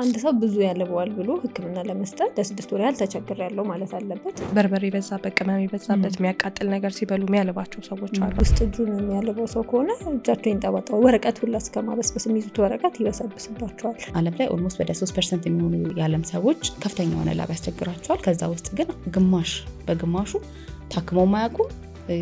አንድ ሰው ብዙ ያለበዋል ብሎ ህክምና ለመስጠት ለስድስት ወር ያህል ተቸግሬያለሁ ማለት አለበት። በርበሬ የበዛበት ቅመም የበዛበት የሚያቃጥል ነገር ሲበሉ የሚያልባቸው ሰዎች አሉ። ውስጥ እጁን የሚያልበው ሰው ከሆነ እጃቸው ይንጠባጠባል። ወረቀት ሁላ እስከ ማበስበስ የሚይዙት ወረቀት ይበሰብስባቸዋል። ዓለም ላይ ኦልሞስት ወደ 3% የሚሆኑ የዓለም ሰዎች ከፍተኛ የሆነ ላብ ያስቸግራቸዋል። ከዛ ውስጥ ግን በግማሹ ታክመው ማያውቁ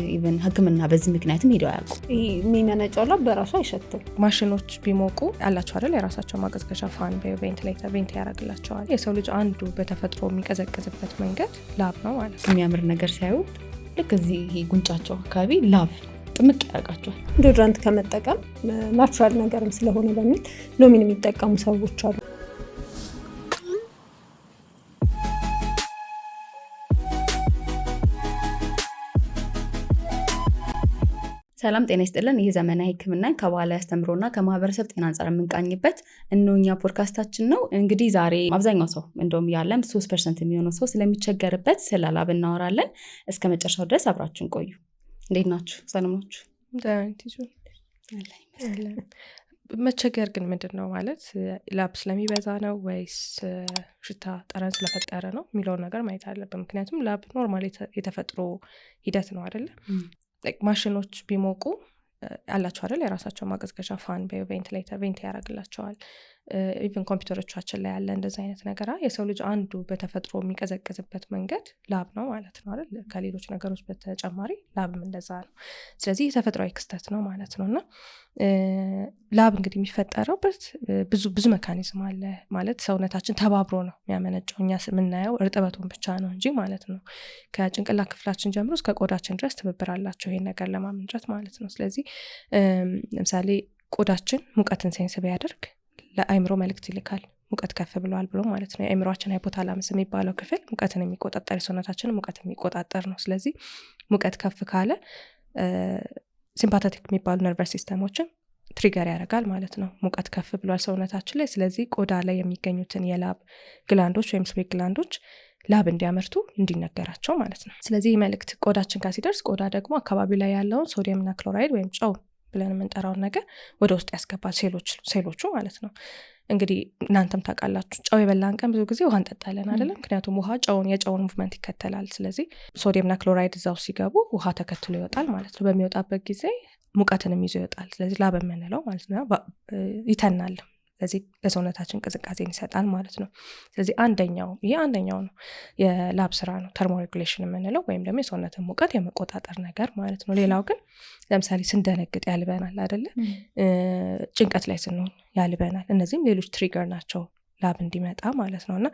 ኢቨን ህክምና በዚህ ምክንያትም ሄደው ያውቁ። የሚመነጨው ላብ በራሱ አይሸትም። ማሽኖች ቢሞቁ ያላቸው አይደል የራሳቸው ማቀዝቀዣ ፋን ቬንቲሌተር ቬንት ያደርግላቸዋል። የሰው ልጅ አንዱ በተፈጥሮ የሚቀዘቅዝበት መንገድ ላብ ነው ማለት ነው። የሚያምር ነገር ሲያዩ ልክ እዚህ ጉንጫቸው አካባቢ ላብ ጥምቅ ያደርጋቸዋል። ዶድራንት ከመጠቀም ናቹራል ነገርም ስለሆነ በሚል ሎሚን የሚጠቀሙ ሰዎች አሉ። ሰላም ጤና ይስጥልን። ይህ ዘመናዊ ህክምና ከባህላዊ አስተምሮና ከማህበረሰብ ጤና አንጻር የምንቃኝበት እነኛ ፖድካስታችን ነው። እንግዲህ ዛሬ አብዛኛው ሰው እንደውም ያለም 3% የሚሆነው ሰው ስለሚቸገርበት ስለ ላብ እናወራለን። እስከ መጨረሻው ድረስ አብራችሁን ቆዩ። እንዴት ናችሁ? ሰላም ናችሁ? መቸገር ግን ምንድን ነው ማለት ላብ ስለሚበዛ ነው ወይስ ሽታ ጠረን ስለፈጠረ ነው የሚለውን ነገር ማየት አለብን። ምክንያቱም ላብ ኖርማል የተፈጥሮ ሂደት ነው አይደለ? ማሽኖች ቢሞቁ ያላቸው አይደል የራሳቸው ማቀዝቀዣ ፋን ቬንቲሌተር ቬንት ያደርግላቸዋል። ኢቨን ኮምፒውተሮቻችን ላይ ያለ እንደዚህ አይነት ነገር የሰው ልጅ አንዱ በተፈጥሮ የሚቀዘቅዝበት መንገድ ላብ ነው ማለት ነው አይደል? ከሌሎች ነገሮች በተጨማሪ ላብም እንደዛ ነው። ስለዚህ የተፈጥሯዊ ክስተት ነው ማለት ነው። እና ላብ እንግዲህ የሚፈጠረውበት ብዙ መካኒዝም አለ ማለት ሰውነታችን ተባብሮ ነው የሚያመነጨው። እኛ የምናየው እርጥበቱን ብቻ ነው እንጂ ማለት ነው። ከጭንቅላት ክፍላችን ጀምሮ እስከ ቆዳችን ድረስ ትብብር አላቸው ይሄን ነገር ለማመንጨት ማለት ነው። ስለዚህ ለምሳሌ ቆዳችን ሙቀትን ሴንስ ቢያደርግ ለአይምሮ መልእክት ይልካል፣ ሙቀት ከፍ ብሏል ብሎ ማለት ነው። የአይምሮአችን ሃይፖታላመስ የሚባለው ክፍል ሙቀትን የሚቆጣጠር የሰውነታችን ሙቀት የሚቆጣጠር ነው። ስለዚህ ሙቀት ከፍ ካለ ሲምፓቴቲክ የሚባሉ ነርቨስ ሲስተሞችን ትሪገር ያደርጋል ማለት ነው። ሙቀት ከፍ ብሏል ሰውነታችን ላይ። ስለዚህ ቆዳ ላይ የሚገኙትን የላብ ግላንዶች ወይም ስዌት ግላንዶች ላብ እንዲያመርቱ እንዲነገራቸው ማለት ነው። ስለዚህ መልእክት ቆዳችን ጋር ሲደርስ ቆዳ ደግሞ አካባቢ ላይ ያለውን ሶዲየምና ክሎራይድ ወይም ጨው ብለን የምንጠራውን ነገር ወደ ውስጥ ያስገባል፣ ሴሎቹ ማለት ነው። እንግዲህ እናንተም ታውቃላችሁ ጨው የበላን ቀን ብዙ ጊዜ ውሃ እንጠጣለን አይደለም? ምክንያቱም ውሃ የጨውን ሙቭመንት ይከተላል። ስለዚህ ሶዲየምና ክሎራይድ እዛው ሲገቡ ውሃ ተከትሎ ይወጣል ማለት ነው። በሚወጣበት ጊዜ ሙቀትንም ይዞ ይወጣል። ስለዚህ ላብ የምንለው ማለት ነው ይተናል። ስለዚህ ለሰውነታችን ቅዝቃዜን ይሰጣል ማለት ነው። ስለዚህ ይሄ አንደኛው ነው የላብ ስራ ነው፣ ተርሞሬጉሌሽን የምንለው ወይም ደግሞ የሰውነትን ሙቀት የመቆጣጠር ነገር ማለት ነው። ሌላው ግን ለምሳሌ ስንደነግጥ ያልበናል አይደለ? ጭንቀት ላይ ስንሆን ያልበናል። እነዚህም ሌሎች ትሪገር ናቸው ላብ እንዲመጣ ማለት ነው። እና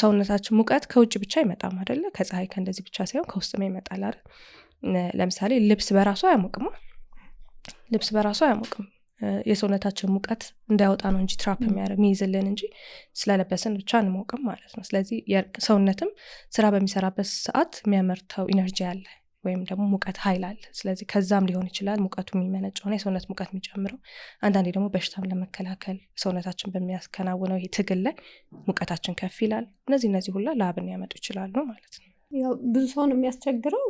ሰውነታችን ሙቀት ከውጭ ብቻ አይመጣም አይደለ? ከፀሐይ ከእንደዚህ ብቻ ሳይሆን ከውስጥም ይመጣል አይደል? ለምሳሌ ልብስ በራሱ አያሞቅም። የሰውነታችን ሙቀት እንዳይወጣ ነው እንጂ ትራፕ የሚይዝልን እንጂ ስለለበስን ብቻ አንሞቅም ማለት ነው። ስለዚህ ሰውነትም ስራ በሚሰራበት ሰዓት የሚያመርተው ኢነርጂ አለ ወይም ደግሞ ሙቀት ኃይል አለ። ስለዚህ ከዛም ሊሆን ይችላል ሙቀቱ የሚመነጨው የሰውነት ሙቀት የሚጨምረው። አንዳንዴ ደግሞ በሽታም ለመከላከል ሰውነታችን በሚያስከናውነው ይሄ ትግል ላይ ሙቀታችን ከፍ ይላል። እነዚህ ሁላ ላብን ያመጡ ይችላሉ ማለት ነው። ያው ብዙ ሰውን የሚያስቸግረው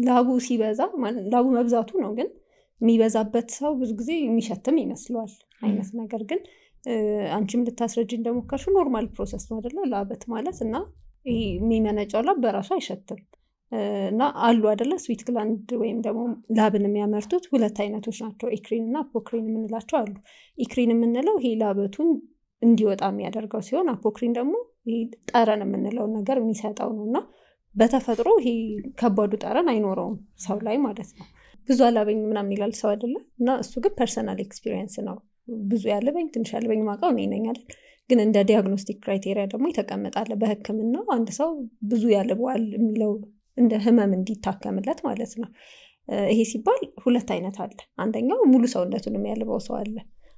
ላቡ ሲበዛ ላቡ መብዛቱ ነው። ግን የሚበዛበት ሰው ብዙ ጊዜ የሚሸትም ይመስለዋል አይነት ነገር። ግን አንቺም ልታስረጅ እንደሞከርሽው ኖርማል ፕሮሰስ ነው አይደለ? ላበት ማለት እና ይሄ የሚመነጨው ላብ በራሱ አይሸትም። እና አሉ አይደለ? ስዊት ግላንድ ወይም ደግሞ ላብን የሚያመርቱት ሁለት አይነቶች ናቸው፣ ኢክሪን እና አፖክሪን የምንላቸው አሉ። ኢክሪን የምንለው ይሄ ላበቱን እንዲወጣ የሚያደርገው ሲሆን አፖክሪን ደግሞ ይሄ ጠረን የምንለውን ነገር የሚሰጠው ነው። እና በተፈጥሮ ይሄ ከባዱ ጠረን አይኖረውም ሰው ላይ ማለት ነው። ብዙ አላበኝ ምናምን ይላል ሰው አይደለ? እና እሱ ግን ፐርሰናል ኤክስፒሪየንስ ነው። ብዙ ያለበኝ ትንሽ ያለበኝ ማውቀው እኔ ነኝ አይደል? ግን እንደ ዲያግኖስቲክ ክራይቴሪያ ደግሞ ይተቀመጣል በህክምናው አንድ ሰው ብዙ ያለበዋል የሚለው እንደ ህመም እንዲታከምለት ማለት ነው። ይሄ ሲባል ሁለት አይነት አለ። አንደኛው ሙሉ ሰውነቱን የሚያልበው ሰው አለ።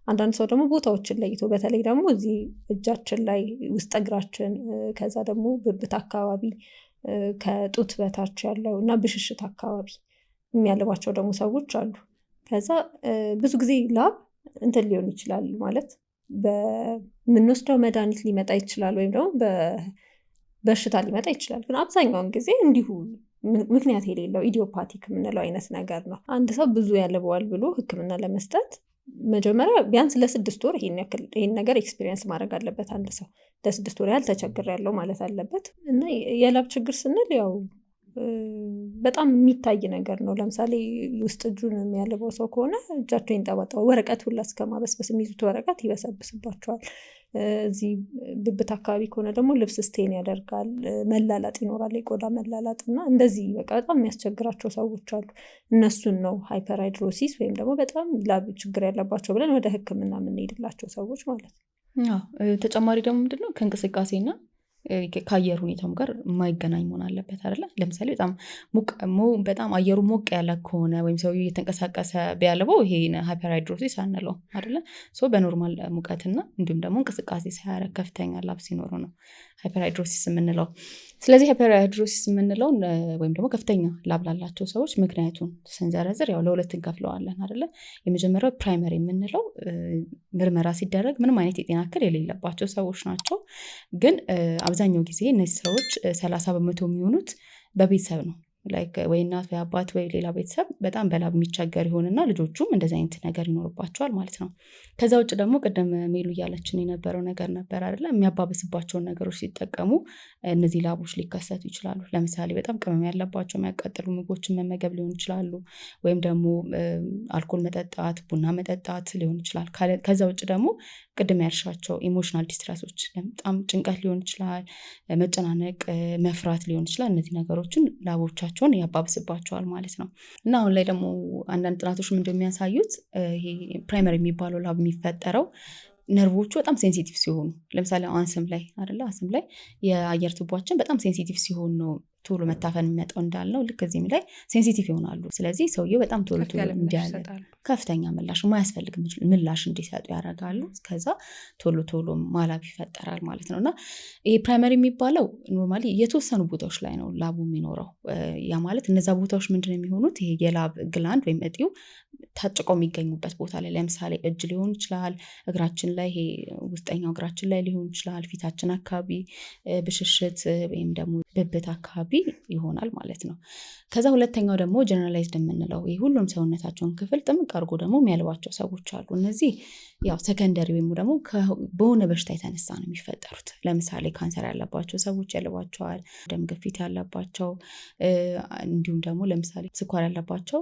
አንዳንድ ሰው ደግሞ ቦታዎችን ለይቶ በተለይ ደግሞ እዚህ እጃችን ላይ ውስጥ እግራችን፣ ከዛ ደግሞ ብብት አካባቢ፣ ከጡት በታች ያለው እና ብሽሽት አካባቢ የሚያልባቸው ደግሞ ሰዎች አሉ። ከዛ ብዙ ጊዜ ላብ እንትን ሊሆን ይችላል ማለት በምንወስደው መድኃኒት ሊመጣ ይችላል ወይም ደግሞ በሽታ ሊመጣ ይችላል። ግን አብዛኛውን ጊዜ እንዲሁ ምክንያት የሌለው ኢዲዮፓቲክ የምንለው አይነት ነገር ነው። አንድ ሰው ብዙ ያለበዋል ብሎ ህክምና ለመስጠት መጀመሪያ ቢያንስ ለ6 ወር ይሄን ነገር ኤክስፒሪየንስ ማድረግ አለበት አንድ ሰው። ለ6 ወር ያህል ተቸግሬያለሁ ማለት አለበት። እና የላብ ችግር ስንል ያው በጣም የሚታይ ነገር ነው። ለምሳሌ ውስጥ እጁን የሚያልበው ሰው ከሆነ እጃቸው ይንጠባጠባል። ወረቀት ሁላ እስከ ማበስበስ የሚይዙት ወረቀት ይበሰብስባቸዋል። እዚህ ብብት አካባቢ ከሆነ ደግሞ ልብስ ስቴን ያደርጋል። መላላጥ ይኖራል፣ የቆዳ መላላጥ እና እንደዚህ በቃ በጣም የሚያስቸግራቸው ሰዎች አሉ። እነሱን ነው ሃይፐርሃይድሮሲስ ወይም ደግሞ በጣም ላብ ችግር ያለባቸው ብለን ወደ ሕክምና የምንሄድላቸው ሰዎች ማለት ነው። ተጨማሪ ደግሞ ምንድነው ከእንቅስቃሴና ከአየር ሁኔታውም ጋር የማይገናኝ መሆን አለበት አይደለ? ለምሳሌ በጣም አየሩ ሞቅ ያለ ከሆነ ወይም ሰውዬው እየተንቀሳቀሰ ቢያልበው ይሄ ሃይፐርሃይድሮሲስ አንለው አይደለ? በኖርማል ሙቀትና እንዲሁም ደግሞ እንቅስቃሴ ሳያረግ ከፍተኛ ላብ ሲኖሩ ነው ሃይፐርሃይድሮሲስ የምንለው። ስለዚህ ሃይፐርሃይድሮሲስ የምንለው ወይም ደግሞ ከፍተኛ ላብ ላላቸው ሰዎች ምክንያቱን ስንዘረዝር ያው ለሁለት እንከፍለዋለን አይደለ? የመጀመሪያው ፕራይመሪ የምንለው ምርመራ ሲደረግ ምንም አይነት የጤና እክል የሌለባቸው ሰዎች ናቸው። ግን አብዛኛው ጊዜ እነዚህ ሰዎች 30% የሚሆኑት በቤተሰብ ነው። ወይ እናት ወይ አባት ወይ ሌላ ቤተሰብ በጣም በላብ የሚቸገር ይሆንና ልጆቹም እንደዚህ አይነት ነገር ይኖርባቸዋል ማለት ነው። ከዛ ውጭ ደግሞ ቅድም ሜሉ እያለችን የነበረው ነገር ነበር አይደለ? የሚያባብስባቸውን ነገሮች ሲጠቀሙ እነዚህ ላቦች ሊከሰቱ ይችላሉ። ለምሳሌ በጣም ቅመም ያለባቸው የሚያቃጥሉ ምግቦችን መመገብ ሊሆን ይችላሉ። ወይም ደግሞ አልኮል መጠጣት፣ ቡና መጠጣት ሊሆን ይችላል። ከዛ ውጭ ደግሞ ቅድም ያልሻቸው ኢሞሽናል ዲስትረሶች፣ በጣም ጭንቀት ሊሆን ይችላል፣ መጨናነቅ፣ መፍራት ሊሆን ይችላል። እነዚህ ነገሮችን ላቦቻቸውን ያባብስባቸዋል ማለት ነው። እና አሁን ላይ ደግሞ አንዳንድ ጥናቶች ምንድን የሚያሳዩት ይሄ ፕራይመሪ የሚባለው ላብ የሚፈጠረው ነርቮቹ በጣም ሴንሲቲቭ ሲሆኑ፣ ለምሳሌ አንስም ላይ አይደለ? አንስም ላይ የአየር ቱቦችን በጣም ሴንሲቲቭ ሲሆን ነው ቶሎ መታፈን የሚመጣው እንዳልነው ልክ እዚህም ላይ ሴንሲቲቭ ይሆናሉ። ስለዚህ ሰውየው በጣም ቶሎ እንዲያለ ከፍተኛ ምላሽ የማያስፈልግ ምላሽ እንዲሰጡ ያደርጋሉ። ከዛ ቶሎ ማላብ ይፈጠራል ማለት ነው። እና ይሄ ፕራይመሪ የሚባለው ኖርማሊ የተወሰኑ ቦታዎች ላይ ነው ላቡ የሚኖረው። ያ ማለት እነዛ ቦታዎች ምንድን ነው የሚሆኑት? ይሄ የላብ ግላንድ ወይም እጢው ታጭቀው የሚገኙበት ቦታ ላይ፣ ለምሳሌ እጅ ሊሆን ይችላል፣ እግራችን ላይ ይሄ ውስጠኛው እግራችን ላይ ሊሆን ይችላል፣ ፊታችን አካባቢ፣ ብሽሽት ወይም ደግሞ ብብት አካባቢ ይሆናል ማለት ነው። ከዛ ሁለተኛው ደግሞ ጀነራላይዝድ የምንለው ይህ ሁሉም ሰውነታቸውን ክፍል ጥምቅ አድርጎ ደግሞ የሚያልባቸው ሰዎች አሉ። እነዚህ ያው ሰከንደሪ ወይም ደግሞ በሆነ በሽታ የተነሳ ነው የሚፈጠሩት። ለምሳሌ ካንሰር ያለባቸው ሰዎች ያልባቸዋል፣ ደም ግፊት ያለባቸው፣ እንዲሁም ደግሞ ለምሳሌ ስኳር ያለባቸው፣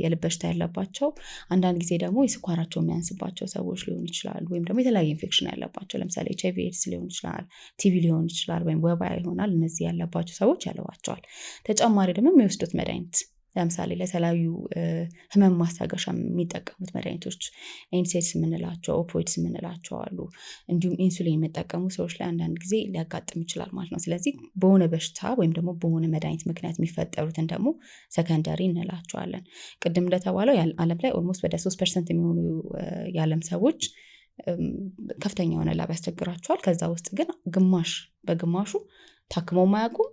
የልብ በሽታ ያለባቸው፣ አንዳንድ ጊዜ ደግሞ የስኳራቸው የሚያንስባቸው ሰዎች ሊሆን ይችላሉ። ወይም ደግሞ የተለያየ ኢንፌክሽን ያለባቸው ለምሳሌ HIV ኤድስ ሊሆን ይችላል፣ ቲቪ ሊሆን ይችላል፣ ወይም ወባ ይሆናል። እነዚህ ያለባቸው ሰዎች ያልባቸዋል። ተጨማሪ ደግሞ የሚወስዱት መድኃኒት ለምሳሌ ለተለያዩ ህመም ማስታገሻ የሚጠቀሙት መድኃኒቶች ኤንሴድስ የምንላቸው፣ ኦፖይድስ የምንላቸው አሉ። እንዲሁም ኢንሱሊን የሚጠቀሙ ሰዎች ላይ አንዳንድ ጊዜ ሊያጋጥም ይችላል ማለት ነው። ስለዚህ በሆነ በሽታ ወይም ደግሞ በሆነ መድኃኒት ምክንያት የሚፈጠሩትን ደግሞ ሰከንደሪ እንላቸዋለን። ቅድም እንደተባለው ዓለም ላይ ኦልሞስት ወደ 3% የሚሆኑ የዓለም ሰዎች ከፍተኛ የሆነ ላብ ያስቸግራቸዋል። ከዛ ውስጥ ግን በግማሹ ታክመው ማያውቁም።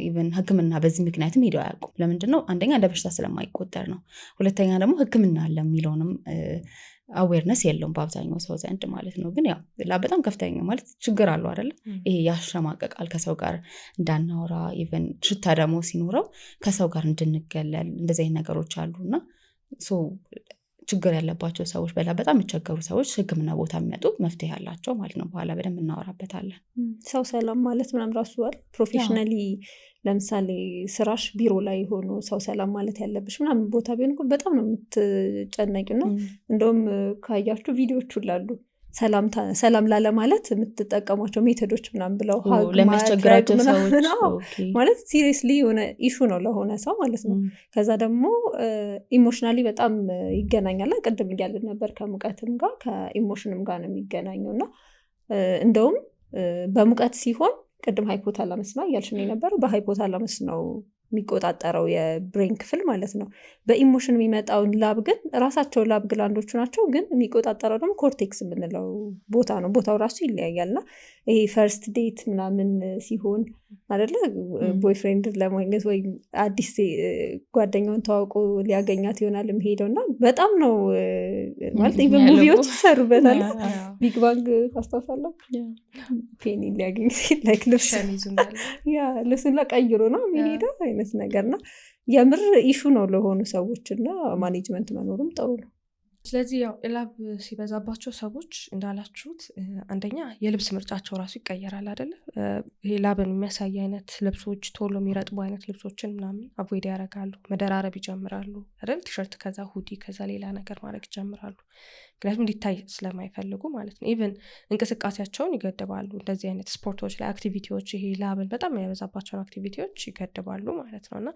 ኢቨን ህክምና በዚህ ምክንያትም ሄደው አያውቁም። ለምንድን ነው? አንደኛ እንደ በሽታ ስለማይቆጠር ነው። ሁለተኛ ደግሞ ህክምና አለ የሚለውንም አዌርነስ የለውም በአብዛኛው ሰው ዘንድ ማለት ነው። ግን ያው ላብ በጣም ከፍተኛ ማለት ችግር አለው አይደለ? ይሄ ያሸማቀቃል፣ ከሰው ጋር እንዳናወራ፣ ኢቨን ሽታ ደግሞ ሲኖረው ከሰው ጋር እንድንገለል፣ እንደዚህ አይነት ነገሮች አሉና ችግር ያለባቸው ሰዎች በጣም የሚቸገሩ ሰዎች ህክምና ቦታ የሚመጡት መፍትሄ ያላቸው ማለት ነው። በኋላ በደንብ እናወራበታለን። ሰው ሰላም ማለት ምናምን ራሱ ፕሮፌሽናሊ ለምሳሌ ስራሽ ቢሮ ላይ ሆኖ ሰው ሰላም ማለት ያለብሽ ምናምን ቦታ ቢሆን በጣም ነው የምትጨነቂው። ነው እንደውም ካያችሁ ቪዲዮቹ ላሉ ሰላም ላለ ማለት የምትጠቀሟቸው ሜቶዶች ምናምን ብለው ለሚያስቸግራቸው ሰዎች ማለት ሲሪየስሊ የሆነ ኢሹ ነው ለሆነ ሰው ማለት ነው። ከዛ ደግሞ ኢሞሽናሊ በጣም ይገናኛል። ቅድም እያልን ነበር ከሙቀትም ጋር ከኢሞሽንም ጋር ነው የሚገናኘው። እና እንደውም በሙቀት ሲሆን ቅድም ሃይፖታላመስ ነው እያልሽን የነበረው፣ በሃይፖታላመስ ነው የሚቆጣጠረው የብሬን ክፍል ማለት ነው። በኢሞሽን የሚመጣውን ላብ ግን ራሳቸው ላብ ግላንዶቹ ናቸው፣ ግን የሚቆጣጠረው ደግሞ ኮርቴክስ የምንለው ቦታ ነው። ቦታው ራሱ ይለያያል። እና ይሄ ፈርስት ዴት ምናምን ሲሆን አይደለ ቦይፍሬንድ ለማግኘት ወይም አዲስ ጓደኛውን ተዋውቆ ሊያገኛት ይሆናል የሚሄደው እና በጣም ነው ማለት ኢቨን ሙቪዎች ይሰሩበታል። ቢግ ባንግ ታስታውሳላችሁ? ፔኒ ሊያገኝ ሲል ላይክ ልብሱን ቀይሮ ነው የሚሄደው አይነት ነገር ነው። የምር ኢሹ ነው ለሆኑ ሰዎች እና ማኔጅመንት መኖሩም ጥሩ ነው። ስለዚህ ያው ላብ ሲበዛባቸው ሰዎች እንዳላችሁት አንደኛ የልብስ ምርጫቸው ራሱ ይቀየራል አይደለ? ይሄ ላብን የሚያሳይ አይነት ልብሶች፣ ቶሎ የሚረጥቡ አይነት ልብሶችን ምናምን አቮይድ ያደርጋሉ፣ መደራረብ ይጀምራሉ አይደል? ቲሸርት ከዛ ሁዲ ከዛ ሌላ ነገር ማድረግ ይጀምራሉ። ምክንያቱም እንዲታይ ስለማይፈልጉ ማለት ነው። ኢቨን እንቅስቃሴያቸውን ይገድባሉ። እንደዚህ አይነት ስፖርቶች ላይ አክቲቪቲዎች፣ ይሄ ላብን በጣም የሚያበዛባቸውን አክቲቪቲዎች ይገድባሉ ማለት ነው። እና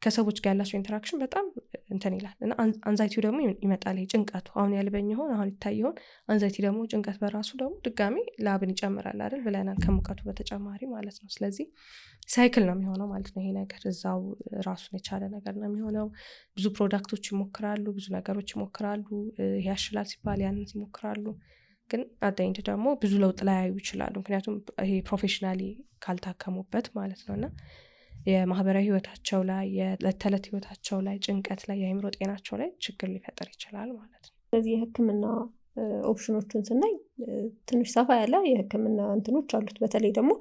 ከሰዎች ጋር ያላቸው ኢንተራክሽን በጣም እንትን ይላል እና አንዛይቲው ደግሞ ይመጣል። ጭንቀቱ አሁን ያልበኝ ይሆን አሁን ይታይ ይሆን፣ አንዛይቲ ደግሞ ጭንቀት በራሱ ደግሞ ድጋሚ ላብን ይጨምራል አይደል ብለናል፣ ከሙቀቱ በተጨማሪ ማለት ነው። ስለዚህ ሳይክል ነው የሚሆነው ማለት ነው። ይሄ ነገር እዛው ራሱን የቻለ ነገር ነው የሚሆነው። ብዙ ፕሮዳክቶች ይሞክራሉ፣ ብዙ ነገሮች ይሞክራሉ፣ ይሄ ያሽላል ሲባል ያንን ይሞክራሉ። ግን አዳይንድ ደግሞ ብዙ ለውጥ ላያዩ ይችላሉ፣ ምክንያቱም ይሄ ፕሮፌሽናሊ ካልታከሙበት ማለት ነው። እና የማህበራዊ ህይወታቸው ላይ የዕለት ተዕለት ህይወታቸው ላይ ጭንቀት ላይ የአእምሮ ጤናቸው ላይ ችግር ሊፈጠር ይችላል ማለት ነው። ስለዚህ የህክምና ኦፕሽኖቹን ስናይ ትንሽ ሰፋ ያለ የህክምና እንትኖች አሉት። በተለይ ደግሞ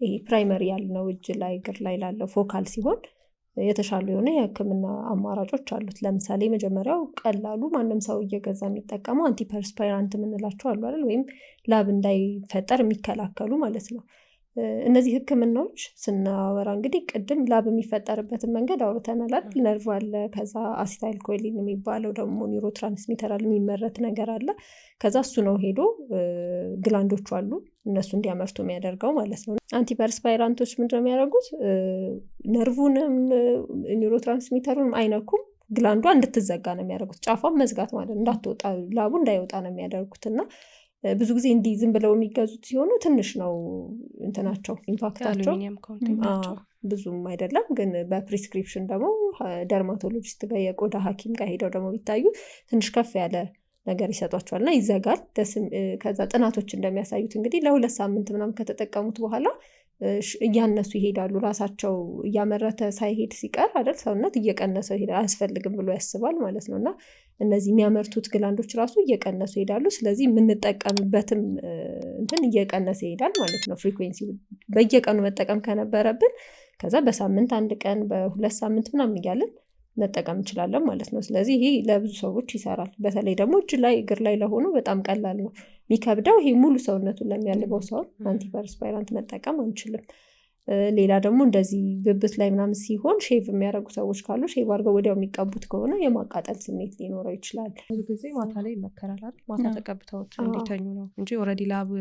ይሄ ፕራይመሪ ያልነው እጅ ላይ እግር ላይ ላለው ፎካል ሲሆን የተሻሉ የሆነ የህክምና አማራጮች አሉት። ለምሳሌ መጀመሪያው ቀላሉ ማንም ሰው እየገዛ የሚጠቀመው አንቲፐርስፓይራንት የምንላቸው አሉ አይደል? ወይም ላብ እንዳይፈጠር የሚከላከሉ ማለት ነው። እነዚህ ህክምናዎች ስናወራ እንግዲህ ቅድም ላብ የሚፈጠርበትን መንገድ አውርተናል አይደል? ነርቭ አለ፣ ከዛ አሲታይል ኮሊን የሚባለው ደግሞ ኒውሮ ትራንስሚተር የሚመረት ነገር አለ። ከዛ እሱ ነው ሄዶ ግላንዶቹ አሉ እነሱ እንዲያመርቱ የሚያደርገው ማለት ነው። አንቲፐርስፓይራንቶች ምንድነው የሚያደርጉት? ነርቭንም ኒውሮ ትራንስሚተሩንም አይነኩም፣ ግላንዷ እንድትዘጋ ነው የሚያደርጉት። ጫፏን መዝጋት ማለት እንዳትወጣ፣ ላቡ እንዳይወጣ ነው የሚያደርጉት። እና ብዙ ጊዜ እንዲህ ዝም ብለው የሚገዙት ሲሆኑ ትንሽ ነው እንትናቸው ኢምፓክታቸው ብዙም አይደለም። ግን በፕሪስክሪፕሽን ደግሞ ደርማቶሎጂስት ጋር የቆዳ ሐኪም ጋር ሄደው ደግሞ ቢታዩ ትንሽ ከፍ ያለ ነገር ይሰጧቸዋል እና ይዘጋል። ከዛ ጥናቶች እንደሚያሳዩት እንግዲህ ለ2 ሳምንት ምናምን ከተጠቀሙት በኋላ እያነሱ ይሄዳሉ። ራሳቸው እያመረተ ሳይሄድ ሲቀር አይደል ሰውነት እየቀነሰው ይሄዳል፣ አያስፈልግም ብሎ ያስባል ማለት ነው። እና እነዚህ የሚያመርቱት ግላንዶች ራሱ እየቀነሱ ይሄዳሉ። ስለዚህ የምንጠቀምበትም እንትን እየቀነሰ ይሄዳል ማለት ነው። ፍሪኩዌንሲ በየቀኑ መጠቀም ከነበረብን ከዛ በሳምንት 1 ቀን በ2 ሳምንት ምናምን እያለን መጠቀም እንችላለን ማለት ነው። ስለዚህ ይሄ ለብዙ ሰዎች ይሰራል። በተለይ ደግሞ እጅ ላይ እግር ላይ ለሆኑ በጣም ቀላል ነው። የሚከብደው ይሄ ሙሉ ሰውነቱን ለሚያልበው ሰው አንቲፐርስፓይራንት መጠቀም አንችልም። ሌላ ደግሞ እንደዚህ ብብት ላይ ምናምን ሲሆን ሼቭ የሚያደርጉ ሰዎች ካሉ ሼቭ አድርገው ወዲያው የሚቀቡት ከሆነ የማቃጠል ስሜት ሊኖረው ይችላል። ብዙ ጊዜ ማታ ላይ ይመከራል አይደል? ማታ ተቀብተውት እንዲተኙ ነው እንጂ ኦልሬዲ ላብ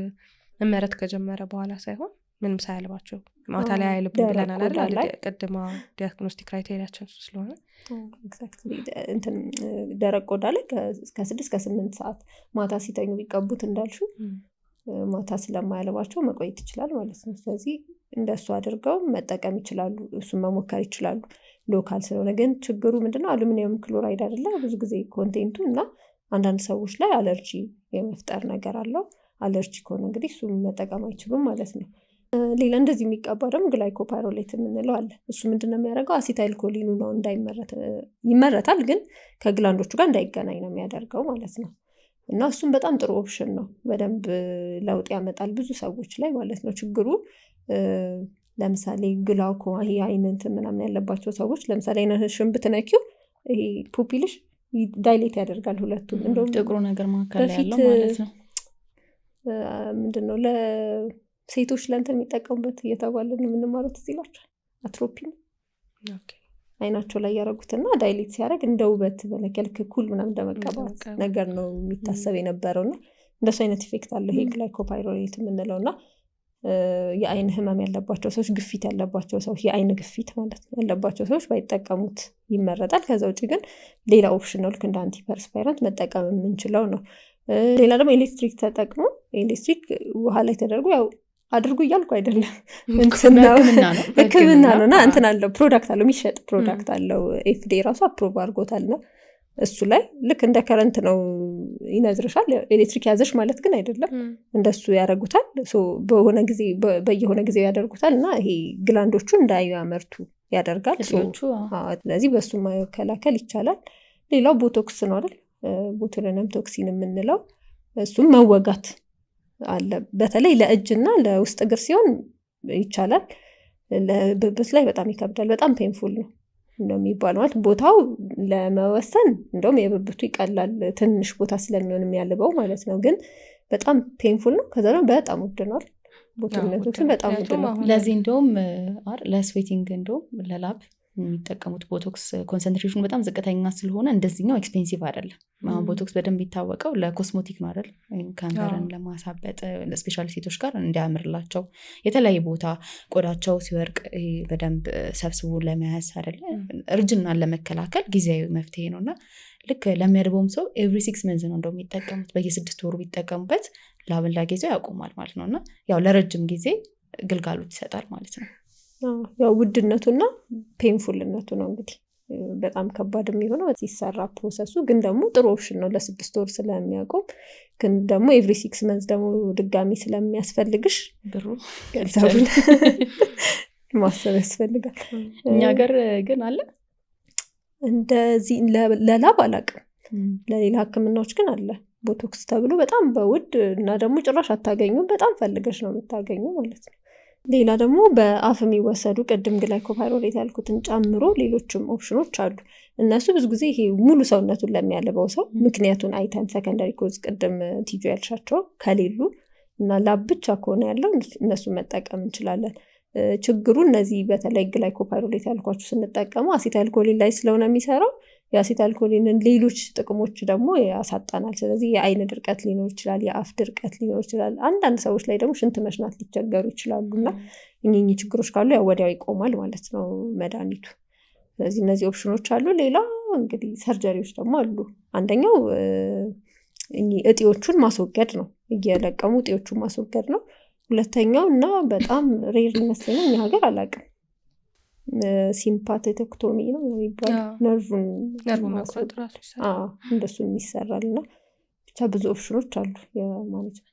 መመረት ከጀመረ በኋላ ሳይሆን ምንም ሳያልባቸው ማታ ላይ አይልብም ብለናል አይደል? ቅድማ ዲያግኖስቲክ ክራይቴሪያችን እሱ ስለሆነ ደረቅ ቆዳ ላይ ከ6 እስከ 8 ሰዓት ማታ ሲተኙ ቢቀቡት እንዳልሽው ማታ ስለማያልባቸው መቆየት ይችላል ማለት ነው። ስለዚህ እንደሱ አድርገው መጠቀም ይችላሉ፣ እሱን መሞከር ይችላሉ ሎካል ስለሆነ። ግን ችግሩ ምንድነው? አሉሚኒየም ክሎራይድ አይደለ ብዙ ጊዜ ኮንቴንቱ እና አንዳንድ ሰዎች ላይ አለርጂ የመፍጠር ነገር አለው። አለርጂ ከሆነ እንግዲህ እሱን መጠቀም አይችሉም ማለት ነው። ሌላ እንደዚህ የሚቀባ ደግሞ ግላይኮፓይሮሌት የምንለው አለ። እሱ ምንድነው የሚያደርገው? አሲታይል ኮሊኑ ነው ይመረታል፣ ግን ከግላንዶቹ ጋር እንዳይገናኝ ነው የሚያደርገው ማለት ነው። እና እሱም በጣም ጥሩ ኦፕሽን ነው። በደንብ ለውጥ ያመጣል ብዙ ሰዎች ላይ ማለት ነው። ችግሩ ለምሳሌ ግላኮማ ይሄ አይነት ምናምን ያለባቸው ሰዎች ለምሳሌ አይነሽን ብትነኪው ይሄ ፑፒልሽ ዳይሌት ያደርጋል ሁለቱም። እንደውም ጥቁሩ ነገር መካከል ያለው ማለት ነው ምንድነው ለሴቶች ለእንትን የሚጠቀሙበት እየተባለን የምንማሩት ይላቸዋል አትሮፒን አይናቸው ላይ ያደረጉትና ዳይሌት ሲያደርግ እንደ ውበት መለከልክ ኩል ምናምን እንደመቀባት ነገር ነው የሚታሰብ የነበረውና እንደሱ አይነት ኢፌክት አለው ይሄ ግላይኮፓይሮሌት የምንለውና የአይን ህመም ያለባቸው ሰዎች፣ ግፊት ያለባቸው ሰዎች፣ የአይን ግፊት ማለት ነው ያለባቸው ሰዎች ባይጠቀሙት ይመረጣል። ከዛ ውጭ ግን ሌላ ኦፕሽን ነው ልክ እንደ አንቲፐርስፓይራንት መጠቀም የምንችለው ነው። ሌላ ደግሞ ኤሌክትሪክ ተጠቅሞ ኤሌክትሪክ ውሃ ላይ ተደርጎ ያው አድርጉ እያልኩ አይደለም፣ ህክምና ነው እና እንትን አለው ፕሮዳክት አለው የሚሸጥ ፕሮዳክት አለው። ኤፍዲኤ ራሱ አፕሮቭ አድርጎታል እና እሱ ላይ ልክ እንደ ከረንት ነው ይነዝርሻል። ኤሌክትሪክ ያዘሽ ማለት ግን አይደለም፣ እንደሱ ያደርጉታል። በሆነ ጊዜ በየሆነ ጊዜ ያደርጉታል እና ይሄ ግላንዶቹ እንዳያመርቱ ያደርጋል። ስለዚህ በሱ መከላከል ይቻላል። ሌላው ቦቶክስ ነው አይደል? ቦቱሊነም ቶክሲን የምንለው እሱም መወጋት አለ። በተለይ ለእጅና ለውስጥ እግር ሲሆን ይቻላል። ለብብት ላይ በጣም ይከብዳል፣ በጣም ፔንፉል ነው። እንደሚባለው ማለት ቦታው ለመወሰን እንደውም የብብቱ ይቀላል ትንሽ ቦታ ስለሚሆን የሚያልበው ማለት ነው። ግን በጣም ፔንፉል ነው። ከዛ ደግሞ በጣም ውድ ነው። ቦቶክስነቶችን በጣም ውድ ነው። ለዚህ እንደውም ለስዌቲንግ እንደውም ለላብ የሚጠቀሙት ቦቶክስ ኮንሰንትሬሽኑ በጣም ዝቅተኛ ስለሆነ እንደዚህኛው ኤክስፔንሲቭ አይደለም። አሁን ቦቶክስ በደንብ የሚታወቀው ለኮስሞቲክ ነው አይደል? ከንፈርን ለማሳበጥ ስፔሻሊ ሴቶች ጋር እንዲያምርላቸው የተለያየ ቦታ ቆዳቸው ሲወርቅ በደንብ ሰብስቦ ለመያዝ አይደለ? እርጅናን ለመከላከል ጊዜያዊ መፍትሄ ነው እና ልክ ለሚያድበውም ሰው ኤቭሪ 6 መንዝ ነው እንደው የሚጠቀሙት። በየ6 ወሩ ቢጠቀሙበት ላብን ለጊዜው ያቆማል ማለት ነው እና ያው ለረጅም ጊዜ ግልጋሎት ይሰጣል ማለት ነው። ያው ውድነቱና ፔንፉልነቱ ነው እንግዲህ በጣም ከባድ የሚሆነው ሲሰራ ፕሮሰሱ። ግን ደግሞ ጥሩ ኦፕሽን ነው ለ6 ወር ስለሚያቆም። ግን ደግሞ ኤቭሪ 6 መንዝ ደግሞ ድጋሚ ስለሚያስፈልግሽ ብሩ ገንዘቡን ማሰብ ያስፈልጋል። እኛ ሀገር ግን አለ እንደዚህ ለላብ አላውቅም። ለሌላ ህክምናዎች ግን አለ ቦቶክስ ተብሎ በጣም በውድ እና ደግሞ ጭራሽ አታገኙም። በጣም ፈልገሽ ነው የምታገኙ ማለት ነው። ሌላ ደግሞ በአፍ የሚወሰዱ ቅድም ግላይኮፓይሮሌት ያልኩትን ጨምሮ ሌሎችም ኦፕሽኖች አሉ። እነሱ ብዙ ጊዜ ይሄ ሙሉ ሰውነቱን ለሚያልበው ሰው ምክንያቱን አይተን ሰከንዳሪ ኮዝ ቅድም ቲጁ ያልሻቸው ከሌሉ እና ላብ ብቻ ከሆነ ያለው እነሱ መጠቀም እንችላለን። ችግሩ እነዚህ በተለይ ግላይኮፓይሮሌት ያልኳችሁ ስንጠቀሙ አሲታይልኮሊን ላይ ስለሆነ የሚሰራው የአሲታይልኮሊንን ሌሎች ጥቅሞች ደግሞ ያሳጣናል። ስለዚህ የአይን ድርቀት ሊኖር ይችላል፣ የአፍ ድርቀት ሊኖር ይችላል። አንዳንድ ሰዎች ላይ ደግሞ ሽንት መሽናት ሊቸገሩ ይችላሉ እና እኚህ ችግሮች ካሉ ያው ወዲያው ይቆማል ማለት ነው መድኃኒቱ። ስለዚህ እነዚህ ኦፕሽኖች አሉ። ሌላ እንግዲህ ሰርጀሪዎች ደግሞ አሉ። አንደኛው እጢዎቹን ማስወገድ ነው፣ እየለቀሙ እጢዎቹን ማስወገድ ነው። ሁለተኛው እና በጣም ሬር ይመስለኛል እኛ ሀገር አላውቅም ሲምፓቴክቶሚ ነው የሚባለው። ነርቭን መቁረጥ ራሱ ይሰራል። እንደሱም ይሰራል እና ብቻ ብዙ ኦፕሽኖች አሉ የማኔጅመንት።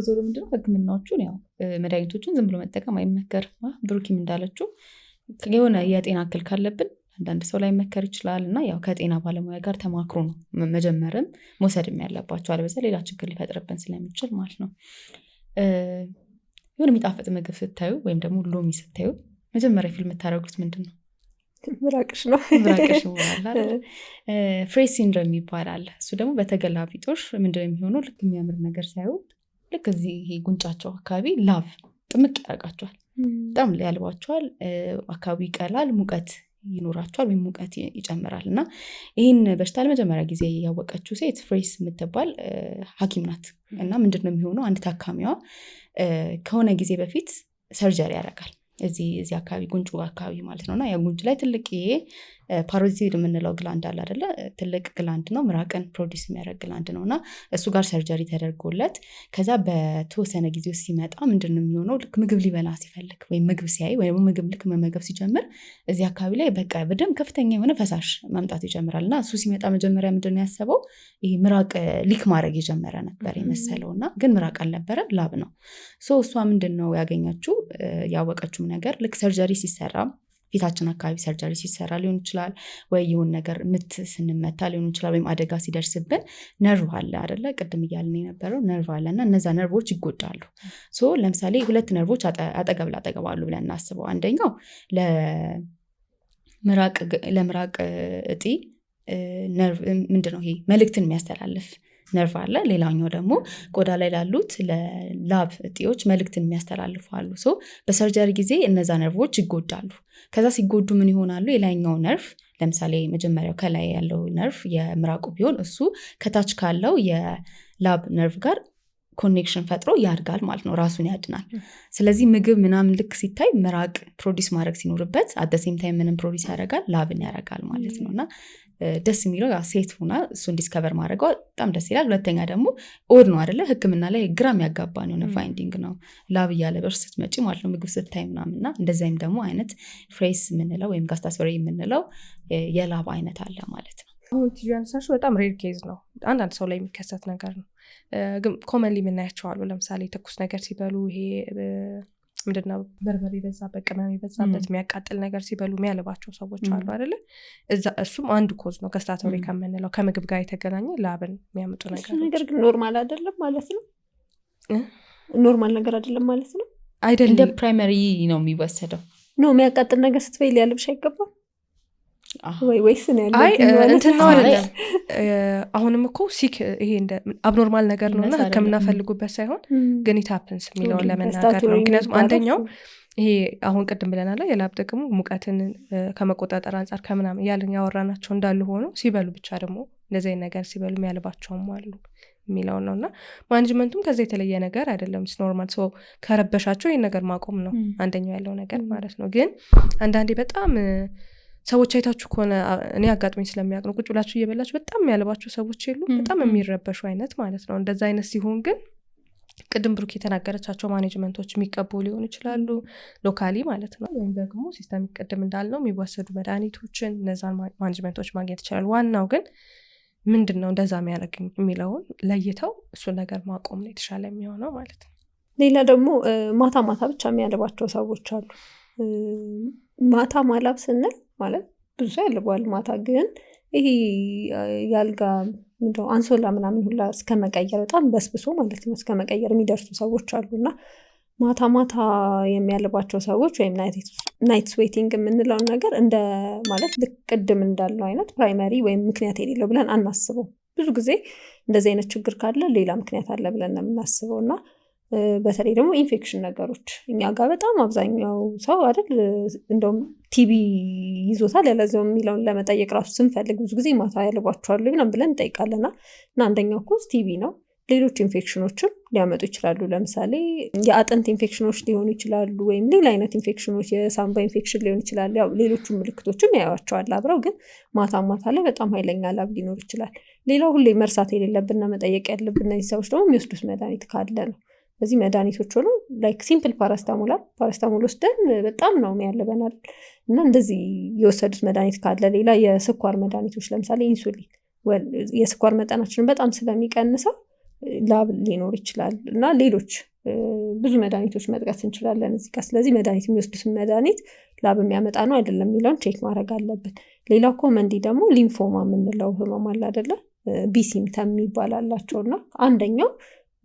ዞሮ ምንድነው ህክምናዎቹን ያው መድኃኒቶቹን ዝም ብሎ መጠቀም አይመከርም። ብሩኪም እንዳለችው የሆነ የጤና እክል ካለብን አንዳንድ ሰው ላይ መከር ይችላል እና ያው ከጤና ባለሙያ ጋር ተማክሮ ነው መጀመርም መውሰድም ያለባቸው። አለበለዚያ ሌላ ችግር ሊፈጥርብን ስለሚችል ማለት ነው። የሆነ የሚጣፍጥ ምግብ ስታዩ ወይም ደግሞ ሎሚ ስታዩ መጀመሪያ ፊልም የምታደርጉት ምንድን ነው? ምራቅሽ ነው። ምራቅሽ ይሆናል። ፍሬስ ሲንድሮም ይባላል። እሱ ደግሞ በተገላቢጦሽ ምንድነው የሚሆነው? ልክ የሚያምር ነገር ሳይሆን ልክ እዚህ ይሄ ጉንጫቸው አካባቢ ላቭ ጥምቅ ያደርጋቸዋል፣ በጣም ያልባቸዋል፣ አካባቢ ይቀላል፣ ሙቀት ይኖራቸዋል ወይም ሙቀት ይጨምራል። እና ይህን በሽታ ለመጀመሪያ ጊዜ ያወቀችው ሴት ፍሬስ የምትባል ሐኪም ናት። እና ምንድነው የሚሆነው? አንድ ታካሚዋ ከሆነ ጊዜ በፊት ሰርጀሪ ያደርጋል እዚህ አካባቢ ጉንጩ አካባቢ ማለት ነው። እና ያ ጉንጭ ላይ ትልቅ ይሄ ፓሮቲድ የምንለው ግላንድ አለ አይደለ? ትልቅ ግላንድ ነው፣ ምራቅን ፕሮዲስ የሚያደርግ ግላንድ ነው። እና እሱ ጋር ሰርጀሪ ተደርጎለት ከዛ በተወሰነ ጊዜ ውስጥ ሲመጣ ምንድን ነው የሚሆነው? ልክ ምግብ ሊበላ ሲፈልግ ወይም ምግብ ሲያይ ወይም ምግብ ልክ መመገብ ሲጀምር እዚህ አካባቢ ላይ በቃ በደም ከፍተኛ የሆነ ፈሳሽ መምጣት ይጀምራል። እና እሱ ሲመጣ መጀመሪያ ምንድን ነው ያሰበው? ይሄ ምራቅ ሊክ ማድረግ የጀመረ ነበር የመሰለው እና ግን ምራቅ አልነበረ፣ ላብ ነው። እሷ ምንድን ነው ያገኘችው ያወቀችው ነገር ልክ ሰርጀሪ ሲሰራ ፊታችን አካባቢ ሰርጀሪ ሲሰራ ሊሆን ይችላል ወይ የሆን ነገር ምት ስንመታ ሊሆን ይችላል ወይም አደጋ ሲደርስብን ነርቭ አለ አይደለ? ቅድም እያልን የነበረው ነርቭ አለ እና እነዛ ነርቮች ይጎዳሉ። ለምሳሌ 2 ነርቮች አጠገብ ላጠገብ አሉ ብለን እናስበው። አንደኛው ለምራቅ እጢ ነርቭ ምንድነው ይሄ መልእክትን የሚያስተላልፍ ነርቭ አለ። ሌላኛው ደግሞ ቆዳ ላይ ላሉት ለላብ እጢዎች መልእክትን የሚያስተላልፉ አሉ። በሰርጀሪ ጊዜ እነዛ ነርቮች ይጎዳሉ። ከዛ ሲጎዱ ምን ይሆናሉ? የላይኛው ነርቭ ለምሳሌ መጀመሪያው ከላይ ያለው ነርቭ የምራቁ ቢሆን እሱ ከታች ካለው የላብ ነርቭ ጋር ኮኔክሽን ፈጥሮ ያድጋል ማለት ነው፣ ራሱን ያድናል። ስለዚህ ምግብ ምናምን ልክ ሲታይ ምራቅ ፕሮዲስ ማድረግ ሲኖርበት አደሴም ታይም ምንም ፕሮዲስ ያደርጋል፣ ላብን ያደርጋል ማለት ነው። እና ደስ የሚለው ሴት ሆና እሱን ዲስከቨር ማድረጓ በጣም ደስ ይላል። ሁለተኛ ደግሞ ኦድ ነው አይደለ? ህክምና ላይ ግራም ያጋባን የሆነ ፋይንዲንግ ነው። ላብ እያለበሽ ስትመጪ ማለት ነው ምግብ ስታይ ምናምንና እንደዚህም ደግሞ አይነት ፍሬስ የምንለው ወይም ጋስታስበሪ የምንለው የላብ አይነት አለ ማለት ነው። አሁን ቲዩ ያነሳሽው በጣም ሬር ኬዝ ነው፣ አንዳንድ ሰው ላይ የሚከሰት ነገር ነው። ግን ኮመንሊ የምናያቸው አሉ። ለምሳሌ ትኩስ ነገር ሲበሉ ይሄ ምንድነው በርበሬ የበዛበት ቅመም የበዛበት የሚያቃጥል ነገር ሲበሉ የሚያልባቸው ሰዎች አሉ አይደለ? እሱም አንድ ኮዝ ነው ገስታቶሪ ከምንለው ከምግብ ጋር የተገናኘ ላብን የሚያመጡ ነገር ግን ኖርማል አይደለም ማለት ነው። ኖርማል ነገር አይደለም ማለት ነው አይደለም። እንደ ፕራይመሪ ነው የሚወሰደው። የሚያቃጥል ነገር ስትበይ ሊያልብሽ አይገባም። ወይስ ነው ያለው? አይ እንትን ነው አይደለም። አሁንም እኮ ሲክ ይሄ እንደ አብኖርማል ነገር ነውና ሕክምና ፈልጉበት ሳይሆን ግን it happens የሚለውን ለመናገር ነው። ምክንያቱም አንደኛው ይሄ አሁን ቅድም ብለናል የላብ ጥቅሙ ሙቀትን ከመቆጣጠር አንጻር ከምናምን ያልን ያወራናቸው እንዳሉ ሆኖ ሲበሉ ብቻ ደግሞ እንደዚህ አይነት ነገር ሲበሉ የሚያልባቸውም አሉ የሚለው ነውና ማኔጅመንቱም ከዛ የተለየ ነገር አይደለም። ኖርማል ሰው ከረበሻቸው ይሄን ነገር ማቆም ነው አንደኛው ያለው ነገር ማለት ነው። ግን አንዳንዴ በጣም ሰዎች አይታችሁ ከሆነ እኔ አጋጥሞኝ ስለሚያውቅ ነው ቁጭ ብላችሁ እየበላችሁ በጣም የሚያልባቸው ሰዎች የሉ በጣም የሚረበሹ አይነት ማለት ነው። እንደዛ አይነት ሲሆን ግን ቅድም ብሩክ የተናገረቻቸው ማኔጅመንቶች የሚቀቡ ሊሆኑ ይችላሉ ሎካሊ ማለት ነው። ወይም ደግሞ ሲስተሚክ ቅድም እንዳልነው የሚወሰዱ መድኃኒቶችን እነዛን ማኔጅመንቶች ማግኘት ይችላል። ዋናው ግን ምንድን ነው እንደዛ የሚያደርግኝ የሚለውን ለይተው እሱን ነገር ማቆም ነው የተሻለ የሚሆነው ማለት ነው። ሌላ ደግሞ ማታ ማታ ብቻ የሚያልባቸው ሰዎች አሉ። ማታ ማላብ ስንል ማለት ብዙ ሰው ያልባል ማታ፣ ግን ይሄ ያልጋ ምንድነው አንሶላ ምናምን ሁላ እስከ መቀየር በጣም በስብሶ ማለት ነው እስከ መቀየር የሚደርሱ ሰዎች አሉና ማታ ማታ የሚያልባቸው ሰዎች ወይም ናይት ስዌቲንግ የምንለውን ነገር እንደ ማለት ልክ ቅድም እንዳለው አይነት ፕራይመሪ ወይም ምክንያት የሌለው ብለን አናስበው። ብዙ ጊዜ እንደዚህ አይነት ችግር ካለ ሌላ ምክንያት አለ ብለን ነው የምናስበው። እና በተለይ ደግሞ ኢንፌክሽን ነገሮች እኛ ጋር በጣም አብዛኛው ሰው አይደል እንደውም ቲቢ ይዞታል ያለዘው የሚለውን ለመጠየቅ ራሱ ስንፈልግ ብዙ ጊዜ ማታ ያልባቸዋል ብለን እንጠይቃለና እና አንደኛው ኮዝ ቲቢ ነው። ሌሎች ኢንፌክሽኖችም ሊያመጡ ይችላሉ። ለምሳሌ የአጥንት ኢንፌክሽኖች ሊሆኑ ይችላሉ፣ ወይም ሌላ አይነት ኢንፌክሽኖች የሳምባ ኢንፌክሽን ሊሆን ይችላል። ያው ሌሎቹ ምልክቶችም ያዩዋቸዋል አብረው። ግን ማታ ማታ ላይ በጣም ኃይለኛ ላብ ሊኖር ይችላል። ሌላው ሁሌ መርሳት የሌለብንና መጠየቅ ያለብን እነዚህ ሰዎች ደግሞ የሚወስዱት መድኃኒት ካለ ነው። በዚህ መድኃኒቶች ሆኖ ላይክ ሲምፕል ፓራስታሞል ወስደን በጣም ነው የሚያልበናል እና እንደዚህ የወሰዱት መድኃኒት ካለ ሌላ የስኳር መድኃኒቶች ለምሳሌ ኢንሱሊን የስኳር መጠናችንን በጣም ስለሚቀንሰው ላብ ሊኖር ይችላል እና ሌሎች ብዙ መድኃኒቶች መጥቀስ እንችላለን እዚህ ጋር። ስለዚህ መድኃኒት የሚወስዱትን መድኃኒት ላብ የሚያመጣ ነው አይደለም የሚለውን ቼክ ማድረግ አለብን። ሌላው ኮመንዲ ደግሞ ሊምፎማ የምንለው ህመም አለ አይደለ? ቢሲምተም ይባላላቸው እና አንደኛው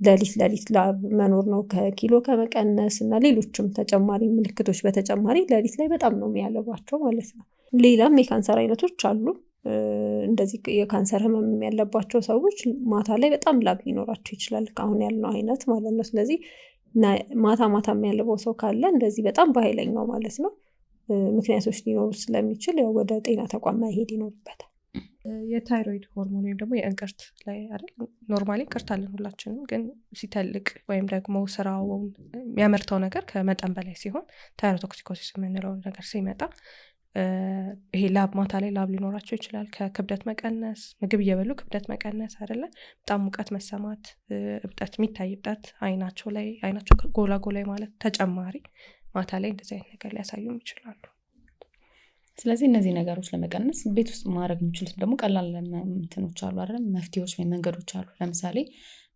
ሌሊት ላብ መኖር ነው ከኪሎ ከመቀነስ እና ሌሎችም ተጨማሪ ምልክቶች በተጨማሪ ሌሊት ላይ በጣም ነው የሚያለባቸው ማለት ነው። ሌላም የካንሰር አይነቶች አሉ። እንደዚህ የካንሰር ህመም ያለባቸው ሰዎች ማታ ላይ በጣም ላብ ሊኖራቸው ይችላል አሁን ያልነው አይነት ማለት ነው። ስለዚህ ማታ የሚያልበው ሰው ካለ እንደዚህ በጣም በኃይለኛው ማለት ነው ምክንያቶች ሊኖሩ ስለሚችል ያው ወደ ጤና ተቋም መሄድ ይኖርበታል። የታይሮይድ ሆርሞን ወይም ደግሞ የእንቅርት ላይ አይደል ኖርማሊ እንቅርት አለን ሁላችንም፣ ግን ሲተልቅ ወይም ደግሞ ስራውን የሚያመርተው ነገር ከመጠን በላይ ሲሆን ታይሮቶክሲኮሲስ የምንለው ነገር ሲመጣ ይሄ ላብ ማታ ላይ ላብ ሊኖራቸው ይችላል። ከክብደት መቀነስ ምግብ እየበሉ ክብደት መቀነስ አይደለ፣ በጣም ሙቀት መሰማት፣ እብጠት የሚታይ እብጠት አይናቸው ጎላ ማለት ተጨማሪ ማታ ላይ እንደዚህ አይነት ነገር ሊያሳዩም ይችላሉ። ስለዚህ እነዚህ ነገሮች ለመቀነስ ቤት ውስጥ ማድረግ የሚችሉት ደግሞ ቀላል እንትኖች አሉ አይደል፣ መፍትሄዎች ወይም መንገዶች አሉ። ለምሳሌ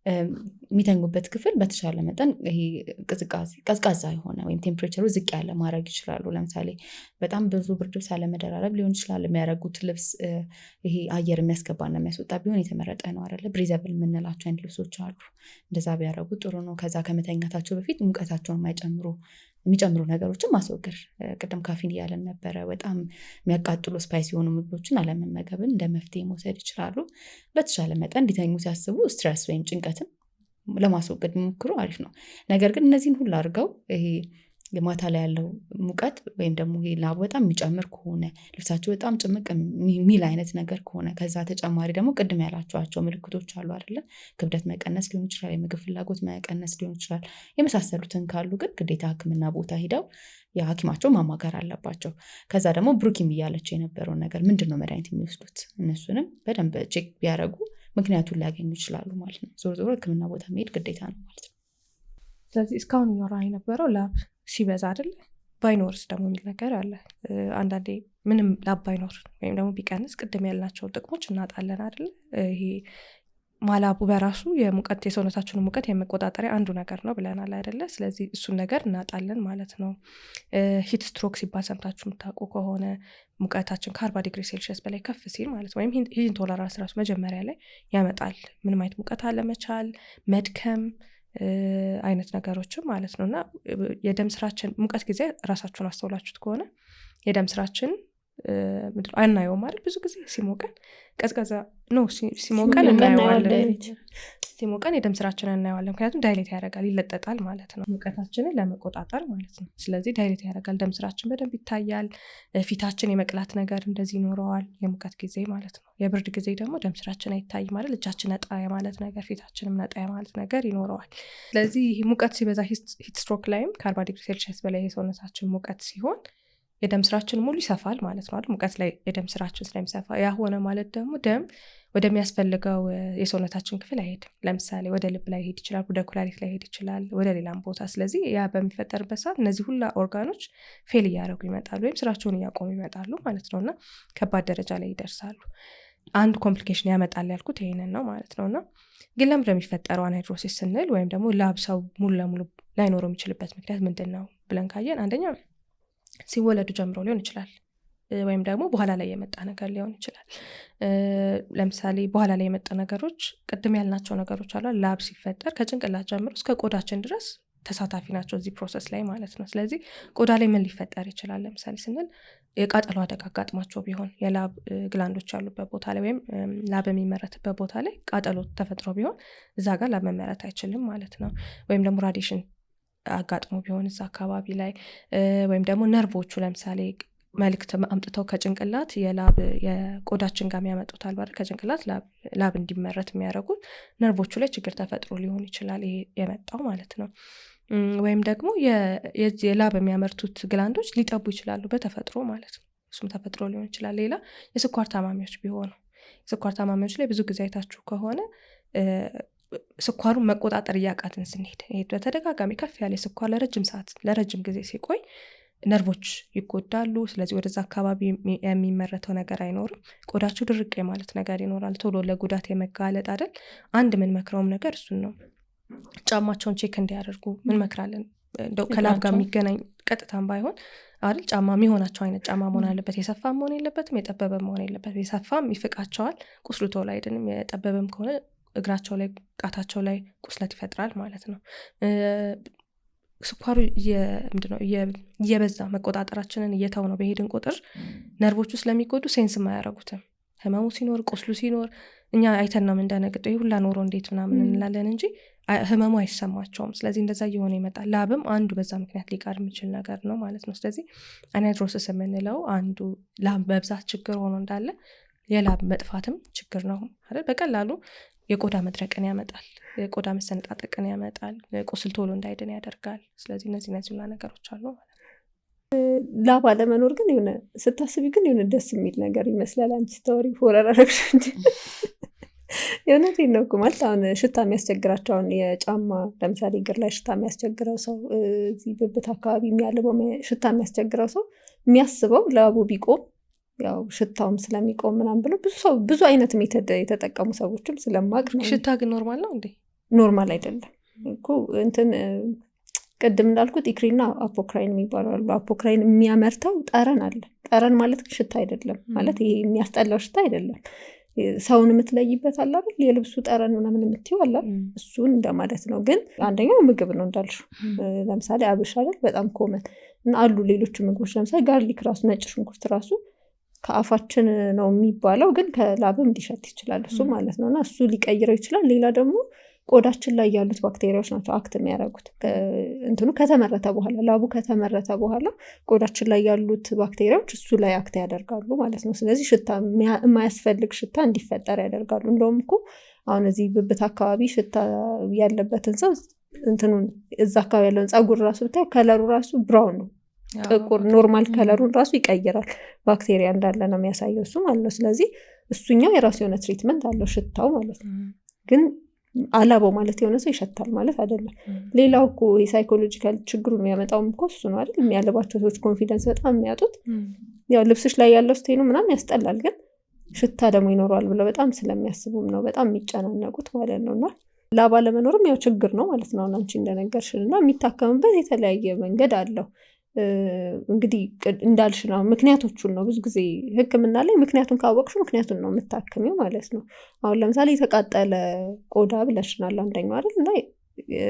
የሚተኙበት ክፍል በተሻለ መጠን ይሄ ቀዝቃዛ የሆነ ወይም ቴምፕሬቸሩ ዝቅ ያለ ማድረግ ይችላሉ። ለምሳሌ በጣም ብዙ ብርድ ልብስ አለመደራረብ ሊሆን ይችላል። የሚያደርጉት ልብስ ይሄ አየር የሚያስገባና የሚያስወጣ ቢሆን የተመረጠ ነው አይደለ። ብሪዘብል የምንላቸው አይነት ልብሶች አሉ። እንደዛ ቢያደርጉ ጥሩ ነው። ከዛ ከመተኛታቸው በፊት ሙቀታቸውን የሚጨምሩ ነገሮችን ማስወገድ። ቅድም ካፊን እያለን ነበረ። በጣም የሚያቃጥሉ ስፓይስ የሆኑ ምግቦችን አለመመገብን እንደ መፍትሄ መውሰድ ይችላሉ። በተሻለ መጠን እንዲተኙ ሲያስቡ ስትረስ ወይም ጭንቀትን ለማስወገድ የሚሞክሩ አሪፍ ነው። ነገር ግን እነዚህን ሁሉ አድርገው ይሄ የማታ ላይ ያለው ሙቀት ወይም ደግሞ ይሄ ላብ በጣም የሚጨምር ከሆነ ልብሳቸው በጣም ጭምቅ የሚል አይነት ነገር ከሆነ ከዛ ተጨማሪ ደግሞ ቅድም ያላቸዋቸው ምልክቶች አሉ አይደለ፣ ክብደት መቀነስ ሊሆን ይችላል፣ የምግብ ፍላጎት መቀነስ ሊሆን ይችላል። የመሳሰሉትን ካሉ ግን ግዴታ ሕክምና ቦታ ሂደው የሐኪማቸው ማማከር አለባቸው። ከዛ ደግሞ ብሩኪም እያለችው የነበረውን ነገር ምንድን ነው መድኃኒት የሚወስዱት እነሱንም በደንብ ቼክ ቢያደርጉ ምክንያቱን ሊያገኙ ይችላሉ ማለት ነው። ዞሮ ሕክምና ቦታ መሄድ ግዴታ ነው ማለት ነው። ስለዚህ እስካሁን እያወራ የነበረው ላብ ሲበዛ አይደለ፣ ባይኖርስ ደግሞ የሚል ነገር አለ። አንዳንዴ ምንም ላብ ባይኖር ወይም ደግሞ ቢቀንስ ቅድም ያልናቸው ጥቅሞች እናጣለን አይደለ። ይሄ ማላቡ በራሱ የሰውነታችንን ሙቀት የመቆጣጠሪያ አንዱ ነገር ነው ብለናል አይደለ። ስለዚህ እሱን ነገር እናጣለን ማለት ነው። ሂት ስትሮክ ሲባል ሰምታችሁ የምታውቁ ከሆነ ሙቀታችን ከ40 ዲግሪ ሴልሺየስ በላይ ከፍ ሲል ማለት ወይም ሂት ኢንቶለራንስ ራሱ መጀመሪያ ላይ ያመጣል። ምንም አይነት ሙቀት አለመቻል፣ መድከም አይነት ነገሮችም ማለት ነው። እና የደም ስራችን ሙቀት ጊዜ ራሳችሁን አስተውላችሁት ከሆነ የደም ስራችን አናየውም አይደል? ብዙ ጊዜ ሲሞቀን ቀዝቃዛ ነው ሲሞቀን እናየዋለን። ሲሞቀን የደም ስራችንን እናየዋለን። ምክንያቱም ዳይሌት ያደርጋል፣ ይለጠጣል ማለት ነው፣ ሙቀታችንን ለመቆጣጠር ማለት ነው። ስለዚህ ዳይሌት ያደርጋል፣ ደም ስራችን በደንብ ይታያል። ፊታችን የመቅላት ነገር እንደዚህ ይኖረዋል፣ የሙቀት ጊዜ ማለት ነው። የብርድ ጊዜ ደግሞ ደም ስራችን አይታይ ማለት እጃችን ነጣ የማለት ነገር፣ ፊታችንም ነጣ የማለት ነገር ይኖረዋል። ስለዚህ ሙቀት ሲበዛ ሂት ስትሮክ ላይም ከ40 ዲግሪ ሴልሺየስ በላይ የሰውነታችን ሙቀት ሲሆን የደም ስራችን ሙሉ ይሰፋል ማለት ነው አይደል? ሙቀት ላይ የደም ስራችን ስለሚሰፋ ያ ሆነ ማለት ደግሞ ደም ወደሚያስፈልገው የሰውነታችን ክፍል አይሄድም። ለምሳሌ ወደ ልብ ላይ ሄድ ይችላል፣ ወደ ኩላሊት ላይ ሄድ ይችላል፣ ወደ ሌላም ቦታ። ስለዚህ ያ በሚፈጠርበት ሰዓት እነዚህ ሁላ ኦርጋኖች ፌል እያደረጉ ይመጣሉ ወይም ስራቸውን እያቆሙ ይመጣሉ ማለት ነው እና ከባድ ደረጃ ላይ ይደርሳሉ። አንዱ ኮምፕሊኬሽን ያመጣል ያልኩት ይሄንን ነው ማለት ነው። እና ግን ለምንድን ነው የሚፈጠረው አናይድሮሲስ ስንል ወይም ደግሞ ላብ ሰው ሙሉ ለሙሉ ላይኖረው የሚችልበት ምክንያት ምንድን ነው ብለን ካየን አንደኛ ሲወለዱ ጀምሮ ሊሆን ይችላል፣ ወይም ደግሞ በኋላ ላይ የመጣ ነገር ሊሆን ይችላል። ለምሳሌ በኋላ ላይ የመጣ ነገሮች ቅድም ያልናቸው ነገሮች አሉ። ላብ ሲፈጠር ከጭንቅላት ጀምሮ እስከ ቆዳችን ድረስ ተሳታፊ ናቸው እዚህ ፕሮሰስ ላይ ማለት ነው። ስለዚህ ቆዳ ላይ ምን ሊፈጠር ይችላል ለምሳሌ ስንል የቃጠሎ አደጋ አጋጥሟቸው ቢሆን የላብ ግላንዶች ያሉበት ቦታ ላይ ወይም ላብ የሚመረትበት ቦታ ላይ ቃጠሎ ተፈጥሮ ቢሆን እዛ ጋር ላብ መመረት አይችልም ማለት ነው። ወይም ደግሞ ራዲሽን አጋጥሞ ቢሆን እዛ አካባቢ ላይ ወይም ደግሞ ነርቮቹ ለምሳሌ መልክት አምጥተው ከጭንቅላት የቆዳችን ጋር የሚያመጡት አልባር ከጭንቅላት ላብ እንዲመረት የሚያደርጉት ነርቮቹ ላይ ችግር ተፈጥሮ ሊሆን ይችላል ይሄ የመጣው ማለት ነው። ወይም ደግሞ የላብ የሚያመርቱት ግላንዶች ሊጠቡ ይችላሉ በተፈጥሮ ማለት ነው። እሱም ተፈጥሮ ሊሆን ይችላል። ሌላ የስኳር ታማሚዎች ቢሆኑ የስኳር ታማሚዎች ላይ ብዙ ጊዜ አይታችሁ ከሆነ ስኳሩን መቆጣጠር እያቃትን ስንሄድ በተደጋጋሚ ከፍ ያለ ስኳር ለረጅም ጊዜ ሲቆይ ነርቮች ይጎዳሉ። ስለዚህ ወደዛ አካባቢ የሚመረተው ነገር አይኖርም። ቆዳቸው ድርቅ ማለት ነገር ይኖራል። ቶሎ ለጉዳት የመጋለጥ አይደል? አንድ ምን መክረውም ነገር እሱን ነው። ጫማቸውን ቼክ እንዲያደርጉ ምን መክራለን? እንደው ከላብ ጋር የሚገናኝ ቀጥታም ባይሆን አይደል? ጫማ የሚሆናቸው አይነት ጫማ መሆን አለበት። የሰፋም መሆን የለበትም፣ የጠበበም መሆን የለበትም። የሰፋም ይፍቃቸዋል፣ ቁስሉ ቶሎ አይድንም። የጠበበም ከሆነ እግራቸው ላይ ጣታቸው ላይ ቁስለት ይፈጥራል ማለት ነው። ስኳሩ ምንድነው እየበዛ መቆጣጠራችንን እየተው ነው በሄድን ቁጥር ነርቮቹ ስለሚጎዱ ሴንስም አያረጉትም። ህመሙ ሲኖር ቁስሉ ሲኖር እኛ አይተን ነው እንደነግጠው ይሁላ ኖሮ እንዴት ምናምን እንላለን እንጂ ህመሙ አይሰማቸውም። ስለዚህ እንደዛ እየሆነ ይመጣል። ላብም አንዱ በዛ ምክንያት ሊቀር የሚችል ነገር ነው ማለት ነው። ስለዚህ አናይድሮሲስ የምንለው አንዱ ላብ መብዛት ችግር ሆኖ እንዳለ የላብ መጥፋትም ችግር ነው አይደል? በቀላሉ የቆዳ መድረቅን ያመጣል፣ የቆዳ መሰነጣጠቅን ያመጣል፣ ቁስል ቶሎ እንዳይድን ያደርጋል። ስለዚህ እነዚህ ሁላ ነገሮች አሉ ማለት ነው። ላብ አለመኖር ግን የሆነ ስታስቢ ግን የሆነ ደስ የሚል ነገር ይመስላል። አንቺ ስታወሪ ፎረራረግሽ እንጂ የእውነቴን ነው እኮ ማለት አሁን ሽታ የሚያስቸግራቸው አሁን የጫማ ለምሳሌ እግር ላይ ሽታ የሚያስቸግረው ሰው እዚህ ብብት አካባቢ የሚያልበው ሽታ የሚያስቸግረው ሰው የሚያስበው ላቡ ቢቆም ያው ሽታውም ስለሚቆም ምናምን ብሎ ብዙ አይነት ሜተድ የተጠቀሙ ሰዎችም ስለማቅ ነው። ሽታ ግን ኖርማል ነው እንዴ? ኖርማል አይደለም እኮ እንትን ቅድም እንዳልኩት ኢክሪና አፖክራይን የሚባሉ አሉ። አፖክራይን የሚያመርተው ጠረን አለ። ጠረን ማለት ሽታ አይደለም ማለት ይሄ የሚያስጠላው ሽታ አይደለም። ሰውን የምትለይበት አለ አይደል? የልብሱ ጠረን ምናምን የምትይው አለ፣ እሱን እንደማለት ነው። ግን አንደኛው ምግብ ነው እንዳልሽው። ለምሳሌ አብሽ አይደል በጣም ኮመን እና አሉ ሌሎች ምግቦች ለምሳሌ ጋርሊክ ራሱ ነጭ ሽንኩርት ራሱ ከአፋችን ነው የሚባለው፣ ግን ከላብም ሊሸት ይችላል እሱ ማለት ነው። እና እሱ ሊቀይረው ይችላል። ሌላ ደግሞ ቆዳችን ላይ ያሉት ባክቴሪያዎች ናቸው አክት የሚያደርጉት እንትኑ ከተመረተ በኋላ ላቡ ከተመረተ በኋላ ቆዳችን ላይ ያሉት ባክቴሪያዎች እሱ ላይ አክት ያደርጋሉ ማለት ነው። ስለዚህ ሽታ የማያስፈልግ ሽታ እንዲፈጠር ያደርጋሉ። እንደውም እኮ አሁን እዚህ ብብት አካባቢ ሽታ ያለበትን ሰው እንትኑን እዛ አካባቢ ያለውን ፀጉር ራሱ ብታዩ ከለሩ ራሱ ብራውን ነው፣ ጥቁር ኖርማል ከለሩን ራሱ ይቀይራል። ባክቴሪያ እንዳለ ነው የሚያሳየው እሱ ማለት ነው። ስለዚህ እሱኛው የራሱ የሆነ ትሪትመንት አለው ሽታው ማለት ነው። ግን አላባው ማለት የሆነ ሰው ይሸታል ማለት አይደለም። ሌላው እኮ የሳይኮሎጂካል ችግሩን የሚያመጣውም እኮ እሱ ነው አይደል? የሚያለባቸው ሰዎች ኮንፊደንስ በጣም የሚያጡት ያው ልብስሽ ላይ ያለው ስቴኑ ምናምን ያስጠላል፣ ግን ሽታ ደግሞ ይኖረዋል ብለው በጣም ስለሚያስቡም ነው በጣም የሚጨናነቁት ማለት ነው። እና ላባ ለመኖርም ያው ችግር ነው ማለት ነው። አንቺ እንደነገርሽን እና የሚታከምበት የተለያየ መንገድ አለው። እንግዲህ እንዳልሽ ነው ምክንያቶቹን ነው ብዙ ጊዜ ሕክምና ላይ ምክንያቱን ካወቅሽ ምክንያቱን ነው የምታክሚው ማለት ነው። አሁን ለምሳሌ የተቃጠለ ቆዳ ብለሽናል አንደኛው አይደል? እና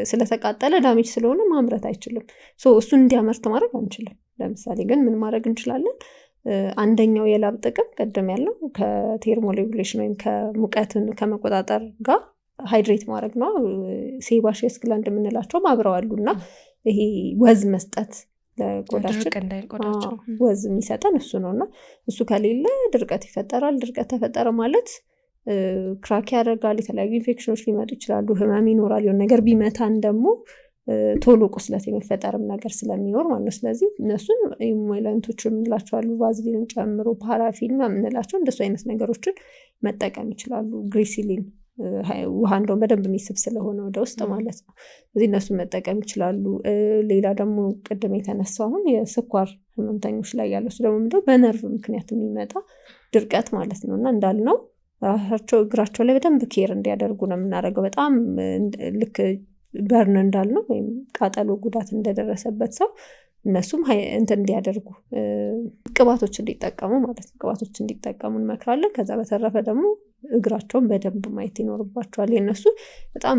ስለተቃጠለ ዳሜጅ ስለሆነ ማምረት አይችልም። እሱን እንዲያመርት ማድረግ አንችልም። ለምሳሌ ግን ምን ማድረግ እንችላለን? አንደኛው የላብ ጥቅም ቀደም ያለው ከቴርሞሬጉሌሽን ወይም ከሙቀትን ከመቆጣጠር ጋር ሃይድሬት ማድረግ ነው። ሴባሺየስ ግላንድ የምንላቸው አብረዋሉ እና ይሄ ወዝ መስጠት ለቆዳችን ወዝ የሚሰጠን እሱ ነው እና እሱ ከሌለ ድርቀት ይፈጠራል። ድርቀት ተፈጠረ ማለት ክራክ ያደርጋል። የተለያዩ ኢንፌክሽኖች ሊመጡ ይችላሉ። ህመም ይኖራል። የሆነ ነገር ቢመታን ደግሞ ቶሎ ቁስለት የሚፈጠርም ነገር ስለሚኖር ማለት ነው። ስለዚህ እነሱን ኢሞላንቶች የምንላቸዋሉ ቫዝሊንን ጨምሮ ፓራፊን የምንላቸው እንደሱ አይነት ነገሮችን መጠቀም ይችላሉ። ግሪሲሊን ውሃ እንደውም በደንብ የሚስብ ስለሆነ ወደ ውስጥ ማለት ነው። ስለዚህ እነሱን መጠቀም ይችላሉ። ሌላ ደግሞ ቅድም የተነሳው አሁን የስኳር ህመምተኞች ላይ ያለው እሱ ደግሞ ምንድነው በነርቭ ምክንያት የሚመጣ ድርቀት ማለት ነው እና እንዳልነው ራሳቸው እግራቸው ላይ በደንብ ኬር እንዲያደርጉ ነው የምናደርገው። በጣም ልክ በርን እንዳልነው ወይም ቃጠሎ ጉዳት እንደደረሰበት ሰው እነሱም እንትን እንዲያደርጉ ቅባቶች እንዲጠቀሙ ማለት ነው። ቅባቶች እንዲጠቀሙ እንመክራለን። ከዛ በተረፈ ደግሞ እግራቸውን በደንብ ማየት ይኖርባቸዋል። የነሱ በጣም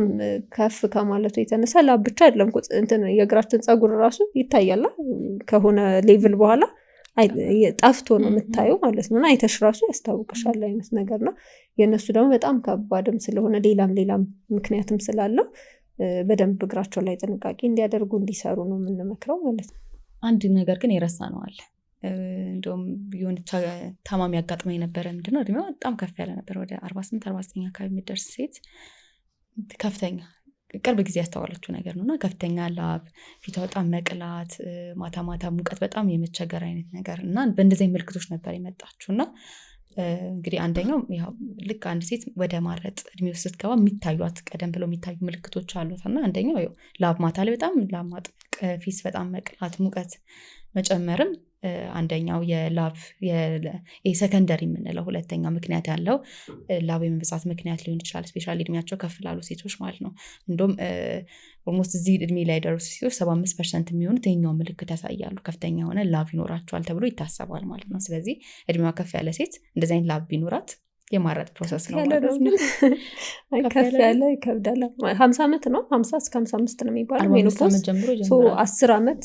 ከፍ ከማለቱ የተነሳ ላብ ብቻ አይደለም እንትን የእግራችን ፀጉር ራሱ ይታያል ከሆነ ሌቭል በኋላ ጠፍቶ ነው የምታየው ማለት ነው። አይተሽ ራሱ ያስታውቅሻል አይነት ነገር ነው። የነሱ ደግሞ በጣም ከባድም ስለሆነ ሌላም ምክንያትም ስላለው በደንብ እግራቸው ላይ ጥንቃቄ እንዲያደርጉ እንዲሰሩ ነው የምንመክረው ማለት ነው። አንድ ነገር ግን የረሳ ነው አለ። እንደውም የሆነች ታማሚ ያጋጥመኝ ነበረ። ምንድነው እድሜዋ በጣም ከፍ ያለ ነበር። ወደ 48-49 አካባቢ የሚደርስ ሴት ከፍተኛ ቅርብ ጊዜ ያስተዋለችው ነገር ነው እና ከፍተኛ ላብ፣ ፊቷ በጣም መቅላት፣ ማታ ሙቀት በጣም የመቸገር አይነት ነገር እና በእንደዚህ ምልክቶች ነበር የመጣችው እና እንግዲህ አንደኛው ያው ልክ አንድ ሴት ወደ ማረጥ እድሜ ውስጥ ስትገባ የሚታዩት ቀደም ብለው የሚታዩ ምልክቶች አሉት እና አንደኛው ያው ላብ ማታ ላይ በጣም ላብ ማጥቅ፣ ፊት በጣም መቅላት፣ ሙቀት መጨመርም አንደኛው የላብ የሰከንደሪ የምንለው ሁለተኛው ምክንያት ያለው ላብ የመብዛት ምክንያት ሊሆን ይችላል። ስፔሻሊ እድሜያቸው ከፍ ላሉ ሴቶች ማለት ነው። እንደውም ኦልሞስት እዚህ እድሜ ላይ ደረሱ ሴቶች 75% የሚሆኑት ይሄኛው ምልክት ያሳያሉ። ከፍተኛ የሆነ ላብ ይኖራቸዋል ተብሎ ይታሰባል ማለት ነው። ስለዚህ እድሜዋ ከፍ ያለ ሴት እንደዚህ አይነት ላብ ቢኖራት የማረጥ ፕሮሰስ ነው ማለት ነው። ከፍ ያለ ይከብዳል። 50 ዓመት ነው 50 እስከ 55 ነው የሚባለው። 10 ዓመት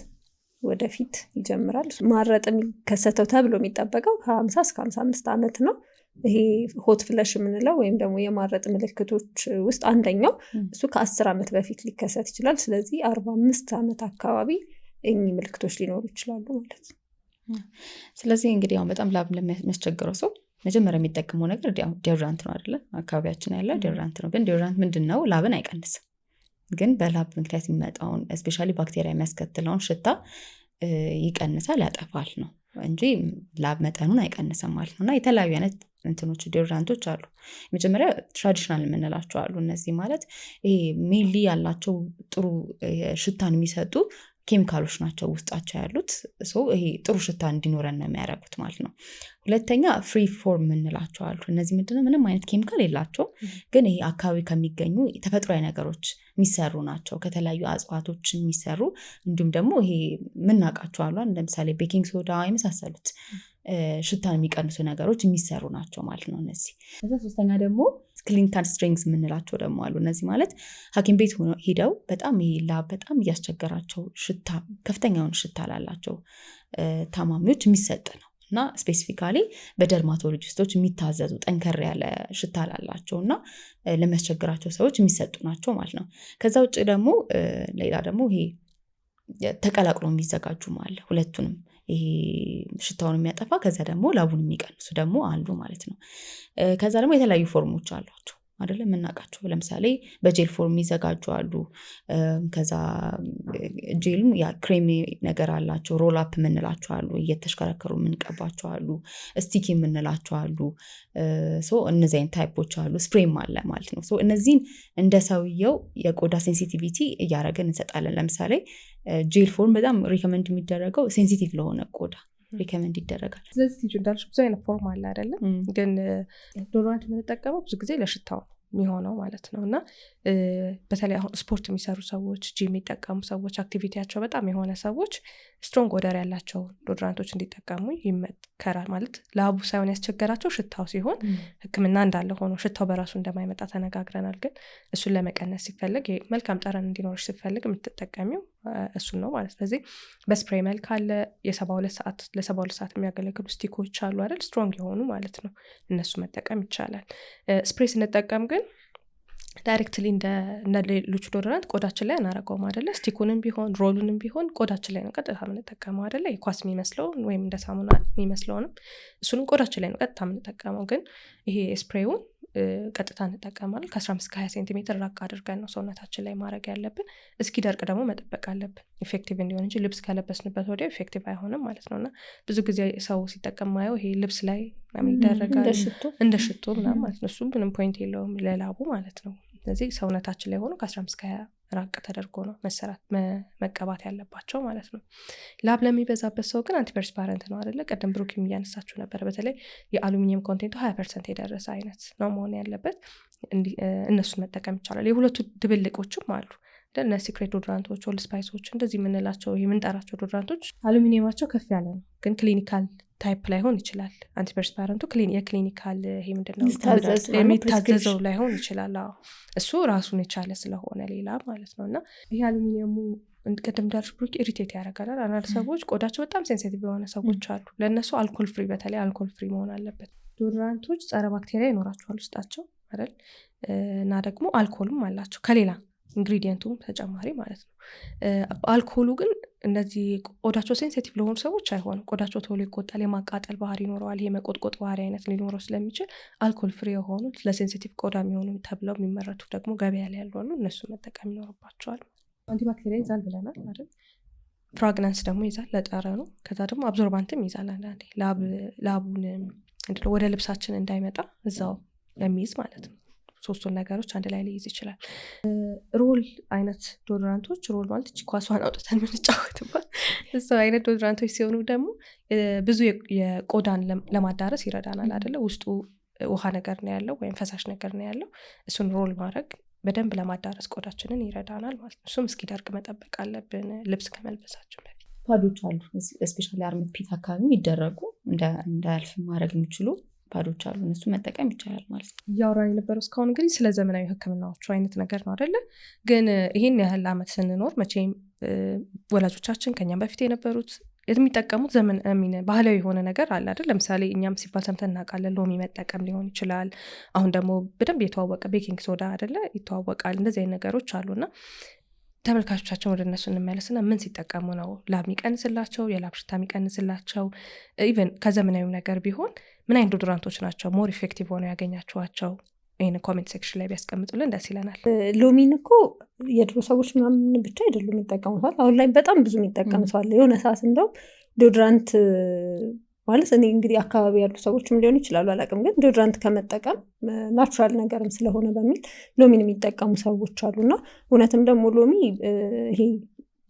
ወደፊት ይጀምራል ማረጥ የሚከሰተው ተብሎ የሚጠበቀው ከ50 እስከ 55 ዓመት ነው። ይሄ ሆት ፍለሽ የምንለው ወይም ደግሞ የማረጥ ምልክቶች ውስጥ አንደኛው እሱ ከ10 ዓመት በፊት ሊከሰት ይችላል። ስለዚህ 45 ዓመት አካባቢ እኚህ ምልክቶች ሊኖሩ ይችላሉ ማለት ነው። ስለዚህ እንግዲህ አሁን በጣም ላብ ለሚያስቸግረው ሰው መጀመሪያ የሚጠቀመው ነገር ዲዮድራንት ነው አይደለ? አካባቢያችን ያለ ዲዮድራንት ነው። ግን ዲዮድራንት ምንድነው? ላብን አይቀንስም። ግን በላብ ምክንያት የሚመጣውን ስፔሻሊ ባክቴሪያ የሚያስከትለውን ሽታ ይቀንሳል፣ ያጠፋል ነው እንጂ ላብ መጠኑን አይቀንስም ማለት ነው። እና የተለያዩ አይነት እንትኖች ዲዮድራንቶች አሉ። መጀመሪያ ትራዲሽናል የምንላቸው አሉ። እነዚህ ማለት ይሄ ሜንሊ ያላቸው ጥሩ ሽታን የሚሰጡ ኬሚካሎች ናቸው ውስጣቸው ያሉት። ይሄ ጥሩ ሽታ እንዲኖረን ነው የሚያደርጉት ማለት ነው። ሁለተኛ ፍሪ ፎርም የምንላቸው አሉ። እነዚህ ምንድነው? ምንም አይነት ኬሚካል የላቸው፣ ግን ይሄ አካባቢ ከሚገኙ ተፈጥሯዊ ነገሮች የሚሰሩ ናቸው። ከተለያዩ እጽዋቶች የሚሰሩ እንዲሁም ደግሞ ይሄ የምናውቃቸው አሉ። ለምሳሌ ቤኪንግ ሶዳ የመሳሰሉት ሽታን የሚቀንሱ ነገሮች የሚሰሩ ናቸው ማለት ነው እነዚህ። ከዛ ሶስተኛ ደግሞ ክሊኒካል ስትሪንግስ የምንላቸው ደግሞ አሉ። እነዚህ ማለት ሐኪም ቤት ሄደው በጣም ይሄ ላብ በጣም እያስቸገራቸው ሽታ ከፍተኛውን ሽታ ላላቸው ታማሚዎች የሚሰጥ ነው እና ስፔሲፊካሊ በደርማቶሎጂስቶች የሚታዘዙ ጠንከር ያለ ሽታ ላላቸው እና ለሚያስቸግራቸው ሰዎች የሚሰጡ ናቸው ማለት ነው። ከዛ ውጭ ደግሞ ሌላ ደግሞ ይሄ ተቀላቅሎ የሚዘጋጁም አለ። ሁለቱንም ይሄ ሽታውን የሚያጠፋ ከዛ ደግሞ ላቡን የሚቀንሱ ደግሞ አሉ ማለት ነው። ከዛ ደግሞ የተለያዩ ፎርሞች አሏቸው አይደለ? የምናውቃቸው ለምሳሌ በጄል ፎርም የሚዘጋጁ አሉ። ከዛ ጄልም ያ ክሬሚ ነገር አላቸው። ሮል አፕ የምንላቸው አሉ፣ እየተሽከረከሩ የምንቀባቸው አሉ። ስቲክ የምንላቸው አሉ። እነዚህ አይነት ታይፖች አሉ። ስፕሬም አለ ማለት ነው። እነዚህን እንደ ሰውየው የቆዳ ሴንሲቲቪቲ እያደረግን እንሰጣለን። ለምሳሌ ጄል ፎርም በጣም ሪኮመንድ የሚደረገው ሴንሲቲቭ ለሆነ ቆዳ ሪኮመንድ ይደረጋል። ስለዚህ እንዳልሽ ብዙ አይነት ፎርም አለ አይደለም? ግን ዶናት የምንጠቀመው ብዙ ጊዜ ለሽታው የሚሆነው ማለት ነው። እና በተለይ አሁን ስፖርት የሚሰሩ ሰዎች፣ ጂም የሚጠቀሙ ሰዎች፣ አክቲቪቲያቸው በጣም የሆነ ሰዎች ስትሮንግ ኦደር ያላቸው ዶድራንቶች እንዲጠቀሙ ይመከራል። ማለት ላቡ ሳይሆን ያስቸገራቸው ሽታው ሲሆን ሕክምና እንዳለ ሆኖ ሽታው በራሱ እንደማይመጣ ተነጋግረናል። ግን እሱን ለመቀነስ ሲፈልግ መልካም ጠረን እንዲኖርሽ ሲፈልግ የምትጠቀሚው እሱን ነው ማለት። ስለዚህ በስፕሬይ መልክ አለ ለ72 ሰዓት የሚያገለግሉ ስቲኮች አሉ አይደል፣ ስትሮንግ የሆኑ ማለት ነው። እነሱ መጠቀም ይቻላል። ስፕሬይ ስንጠቀም ግን ዳይሬክትሊ እንደ ሌሎች ዶድራንት ቆዳችን ላይ አናረገውም አይደለ። ስቲኩንም ቢሆን ሮሉንም ቢሆን ቆዳችን ላይ ነው ቀጥታ የምንጠቀመው አይደለ። የኳስ የሚመስለውን ወይም እንደ ሳሙና የሚመስለውንም እሱንም ቆዳችን ላይ ነው ቀጥታ የምንጠቀመው። ግን ይሄ ስፕሬውን ቀጥታ እንጠቀማለን። ከ15-20 ሴንቲሜትር ራቅ አድርገን ነው ሰውነታችን ላይ ማድረግ ያለብን። እስኪ ደርቅ ደግሞ መጠበቅ አለብን ኢፌክቲቭ እንዲሆን እንጂ ልብስ ከለበስንበት ወዲያው ኢፌክቲቭ አይሆንም ማለት ነው። እና ብዙ ጊዜ ሰው ሲጠቀም ማየው ይሄ ልብስ ላይ ይደረጋል እንደ ሽቶ ምናምን ማለት ነው። እሱ ምንም ፖይንት የለውም ለላቡ ማለት ነው። ስለዚህ ሰውነታችን ላይ ሆኖ ከ15-20 ራቅ ተደርጎ ነው መቀባት ያለባቸው ማለት ነው። ላብ ለሚበዛበት ሰው ግን አንቲፐርስፓረንት ነው አይደለ። ቀደም ብሩክም እያነሳችሁ ነበር። በተለይ የአሉሚኒየም ኮንቴንቱ 20% የደረሰ አይነት ነው መሆን ያለበት። እነሱን መጠቀም ይቻላል። የሁለቱ ድብልቆችም አሉ። እነ ሲክሬት ዶድራንቶች፣ ኦልድ ስፓይሶች እንደዚህ የምንላቸው የምንጠራቸው ዶድራንቶች አሉሚኒየማቸው ከፍ ያለ ነው፣ ግን ክሊኒካል ታይፕ ላይሆን ይችላል። አንቲፐርስፓረንቱ የክሊኒካል ይሄ ምንድነው የሚታዘዘው ላይሆን ይችላል። እሱ ራሱን የቻለ ስለሆነ ሌላ ማለት ነው። እና ይሄ አሉሚኒየሙ ቅድም እንዳልሽ ብሩክ ኢሪቴት ያደርጋል። አንዳንድ ሰዎች ቆዳቸው በጣም ሴንሲቲቭ የሆነ ሰዎች አሉ። ለእነሱ አልኮል ፍሪ፣ በተለይ አልኮል ፍሪ መሆን አለበት። ዶድራንቶች ጸረ ባክቴሪያ ይኖራቸዋል ውስጣቸው አይደል፣ እና ደግሞ አልኮልም አላቸው ከሌላ ኢንግሪዲየንቱም ተጨማሪ ማለት ነው። አልኮሉ ግን እነዚህ ቆዳቸው ሴንሲቲቭ ለሆኑ ሰዎች አይሆንም። ቆዳቸው ቶሎ ይቆጣል፣ የማቃጠል ባህሪ ይኖረዋል፣ ይሄ መቆጥቆጥ ባህሪ አይነት ሊኖረው ስለሚችል አልኮል ፍሪ የሆኑ ለሴንሲቲቭ ቆዳ የሚሆኑ ተብለው የሚመረቱ ደግሞ ገበያ ላይ ያሉ አሉ። እነሱ መጠቀም ይኖርባቸዋል። አንቲባክቴሪያ ይዛል ብለናል አይደል። ፍራግናንስ ደግሞ ይዛል ለጠረኑ። ከዛ ደግሞ አብዞርባንትም ይዛል። አንዳንዴ ላቡን ወደ ልብሳችን እንዳይመጣ እዛው የሚይዝ ማለት ነው። ሶስቱን ነገሮች አንድ ላይ ሊይዝ ይችላል። ሮል አይነት ዶድራንቶች፣ ሮል ማለት እቺ ኳሷን አውጥተን የምንጫወትባት እሱ አይነት ዶድራንቶች ሲሆኑ ደግሞ ብዙ የቆዳን ለማዳረስ ይረዳናል አይደለ። ውስጡ ውሃ ነገር ነው ያለው ወይም ፈሳሽ ነገር ነው ያለው። እሱን ሮል ማድረግ በደንብ ለማዳረስ ቆዳችንን ይረዳናል ማለት ነው። እሱም እስኪደርቅ መጠበቅ አለብን ልብስ ከመልበሳችን በፊት። ፓዶች አሉ እስፔሻሊ አርምት ፒት አካባቢ የሚደረጉ እንዳያልፍ ማድረግ የሚችሉ ፓዶች አሉ። እነሱ መጠቀም ይቻላል ማለት ነው። እያወራን የነበረው እስካሁን እንግዲህ ስለ ዘመናዊ ሕክምናዎቹ አይነት ነገር ነው አይደለ። ግን ይህን ያህል ዓመት ስንኖር መቼም ወላጆቻችን ከኛም በፊት የነበሩት የሚጠቀሙት ባህላዊ የሆነ ነገር አለ አይደል። ለምሳሌ እኛም ሲባል ሰምተን እናውቃለን። ሎሚ መጠቀም ሊሆን ይችላል። አሁን ደግሞ በደንብ የተዋወቀ ቤኪንግ ሶዳ አይደለ ይተዋወቃል። እንደዚህ አይነት ነገሮች አሉና ተመልካቾቻችን ወደ እነሱ እንመለስና ምን ሲጠቀሙ ነው ላብ የሚቀንስላቸው፣ የላብ ሽታ የሚቀንስላቸው? ኢቨን ከዘመናዊ ነገር ቢሆን ምን አይነት ዶድራንቶች ናቸው ሞር ኢፌክቲቭ ሆነው ያገኛችኋቸው? ይህን ኮሜንት ሴክሽን ላይ ቢያስቀምጡልን ደስ ይለናል። ሎሚን እኮ የድሮ ሰዎች ምናምን ብቻ አይደሉም ይጠቀሙታል። አሁን ላይ በጣም ብዙ የሚጠቀም ሰው አለ። የሆነ ሰዓት እንደውም ዶድራንት ማለት እኔ እንግዲህ አካባቢ ያሉ ሰዎችም ሊሆን ይችላሉ አላውቅም፣ ግን ዶድራንት ከመጠቀም ናቹራል ነገርም ስለሆነ በሚል ሎሚን የሚጠቀሙ ሰዎች አሉና እውነትም ደግሞ ሎሚ ይሄ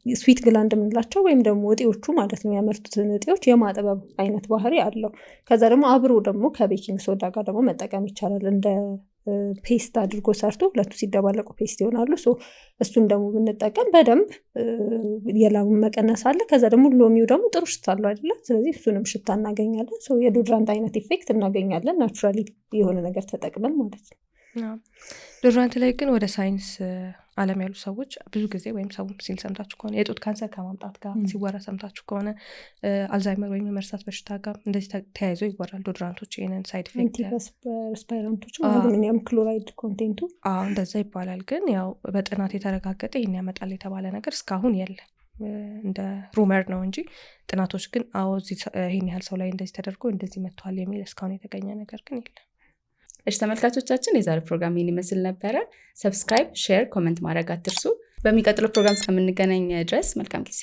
ስዊት ግላንድ የምንላቸው ወይም ደግሞ እጤዎቹ ማለት ነው ያመርቱትን እጤዎች የማጥበብ አይነት ባህሪ አለው። ከዛ ደግሞ አብሮ ደግሞ ከቤኪንግ ሶዳ ጋር ደግሞ መጠቀም ይቻላል። እንደ ፔስት አድርጎ ሰርቶ ሁለቱ ሲደባለቁ ፔስት ይሆናሉ። እሱን ደግሞ ብንጠቀም በደንብ የላቡን መቀነስ አለ። ከዛ ደግሞ ሎሚው ደግሞ ጥሩ ሽታ አለው አይደለ? ስለዚህ እሱንም ሽታ እናገኛለን። የዶድራንት አይነት ኢፌክት እናገኛለን ናቹራሊ የሆነ ነገር ተጠቅመን ማለት ነው። ዶድራንት ላይ ግን ወደ ሳይንስ ዓለም ያሉ ሰዎች ብዙ ጊዜ ወይም ሰው ሲል ሰምታችሁ ከሆነ የጡት ካንሰር ከማምጣት ጋር ሲወራ ሰምታችሁ ከሆነ አልዛይመር ወይም የመርሳት በሽታ ጋር እንደዚህ ተያይዞ ይወራል። ዶድራንቶች ይህንን ሳይድ ኢፌክት ሬስፓይራንቶች አሉሚኒየም ክሎራይድ ኮንቴንቱ እንደዛ ይባላል። ግን ያው በጥናት የተረጋገጠ ይህን ያመጣል የተባለ ነገር እስካሁን የለም። እንደ ሩመር ነው እንጂ ጥናቶች ግን ይህን ያህል ሰው ላይ እንደዚህ ተደርጎ እንደዚህ መጥቷል የሚል እስካሁን የተገኘ ነገር ግን የለም። እሺ ተመልካቾቻችን፣ የዛሬ ፕሮግራም ይህን ይመስል ነበረ። ሰብስክራይብ፣ ሼር፣ ኮመንት ማድረግ አትርሱ። በሚቀጥለው ፕሮግራም እስከምንገናኝ ድረስ መልካም ጊዜ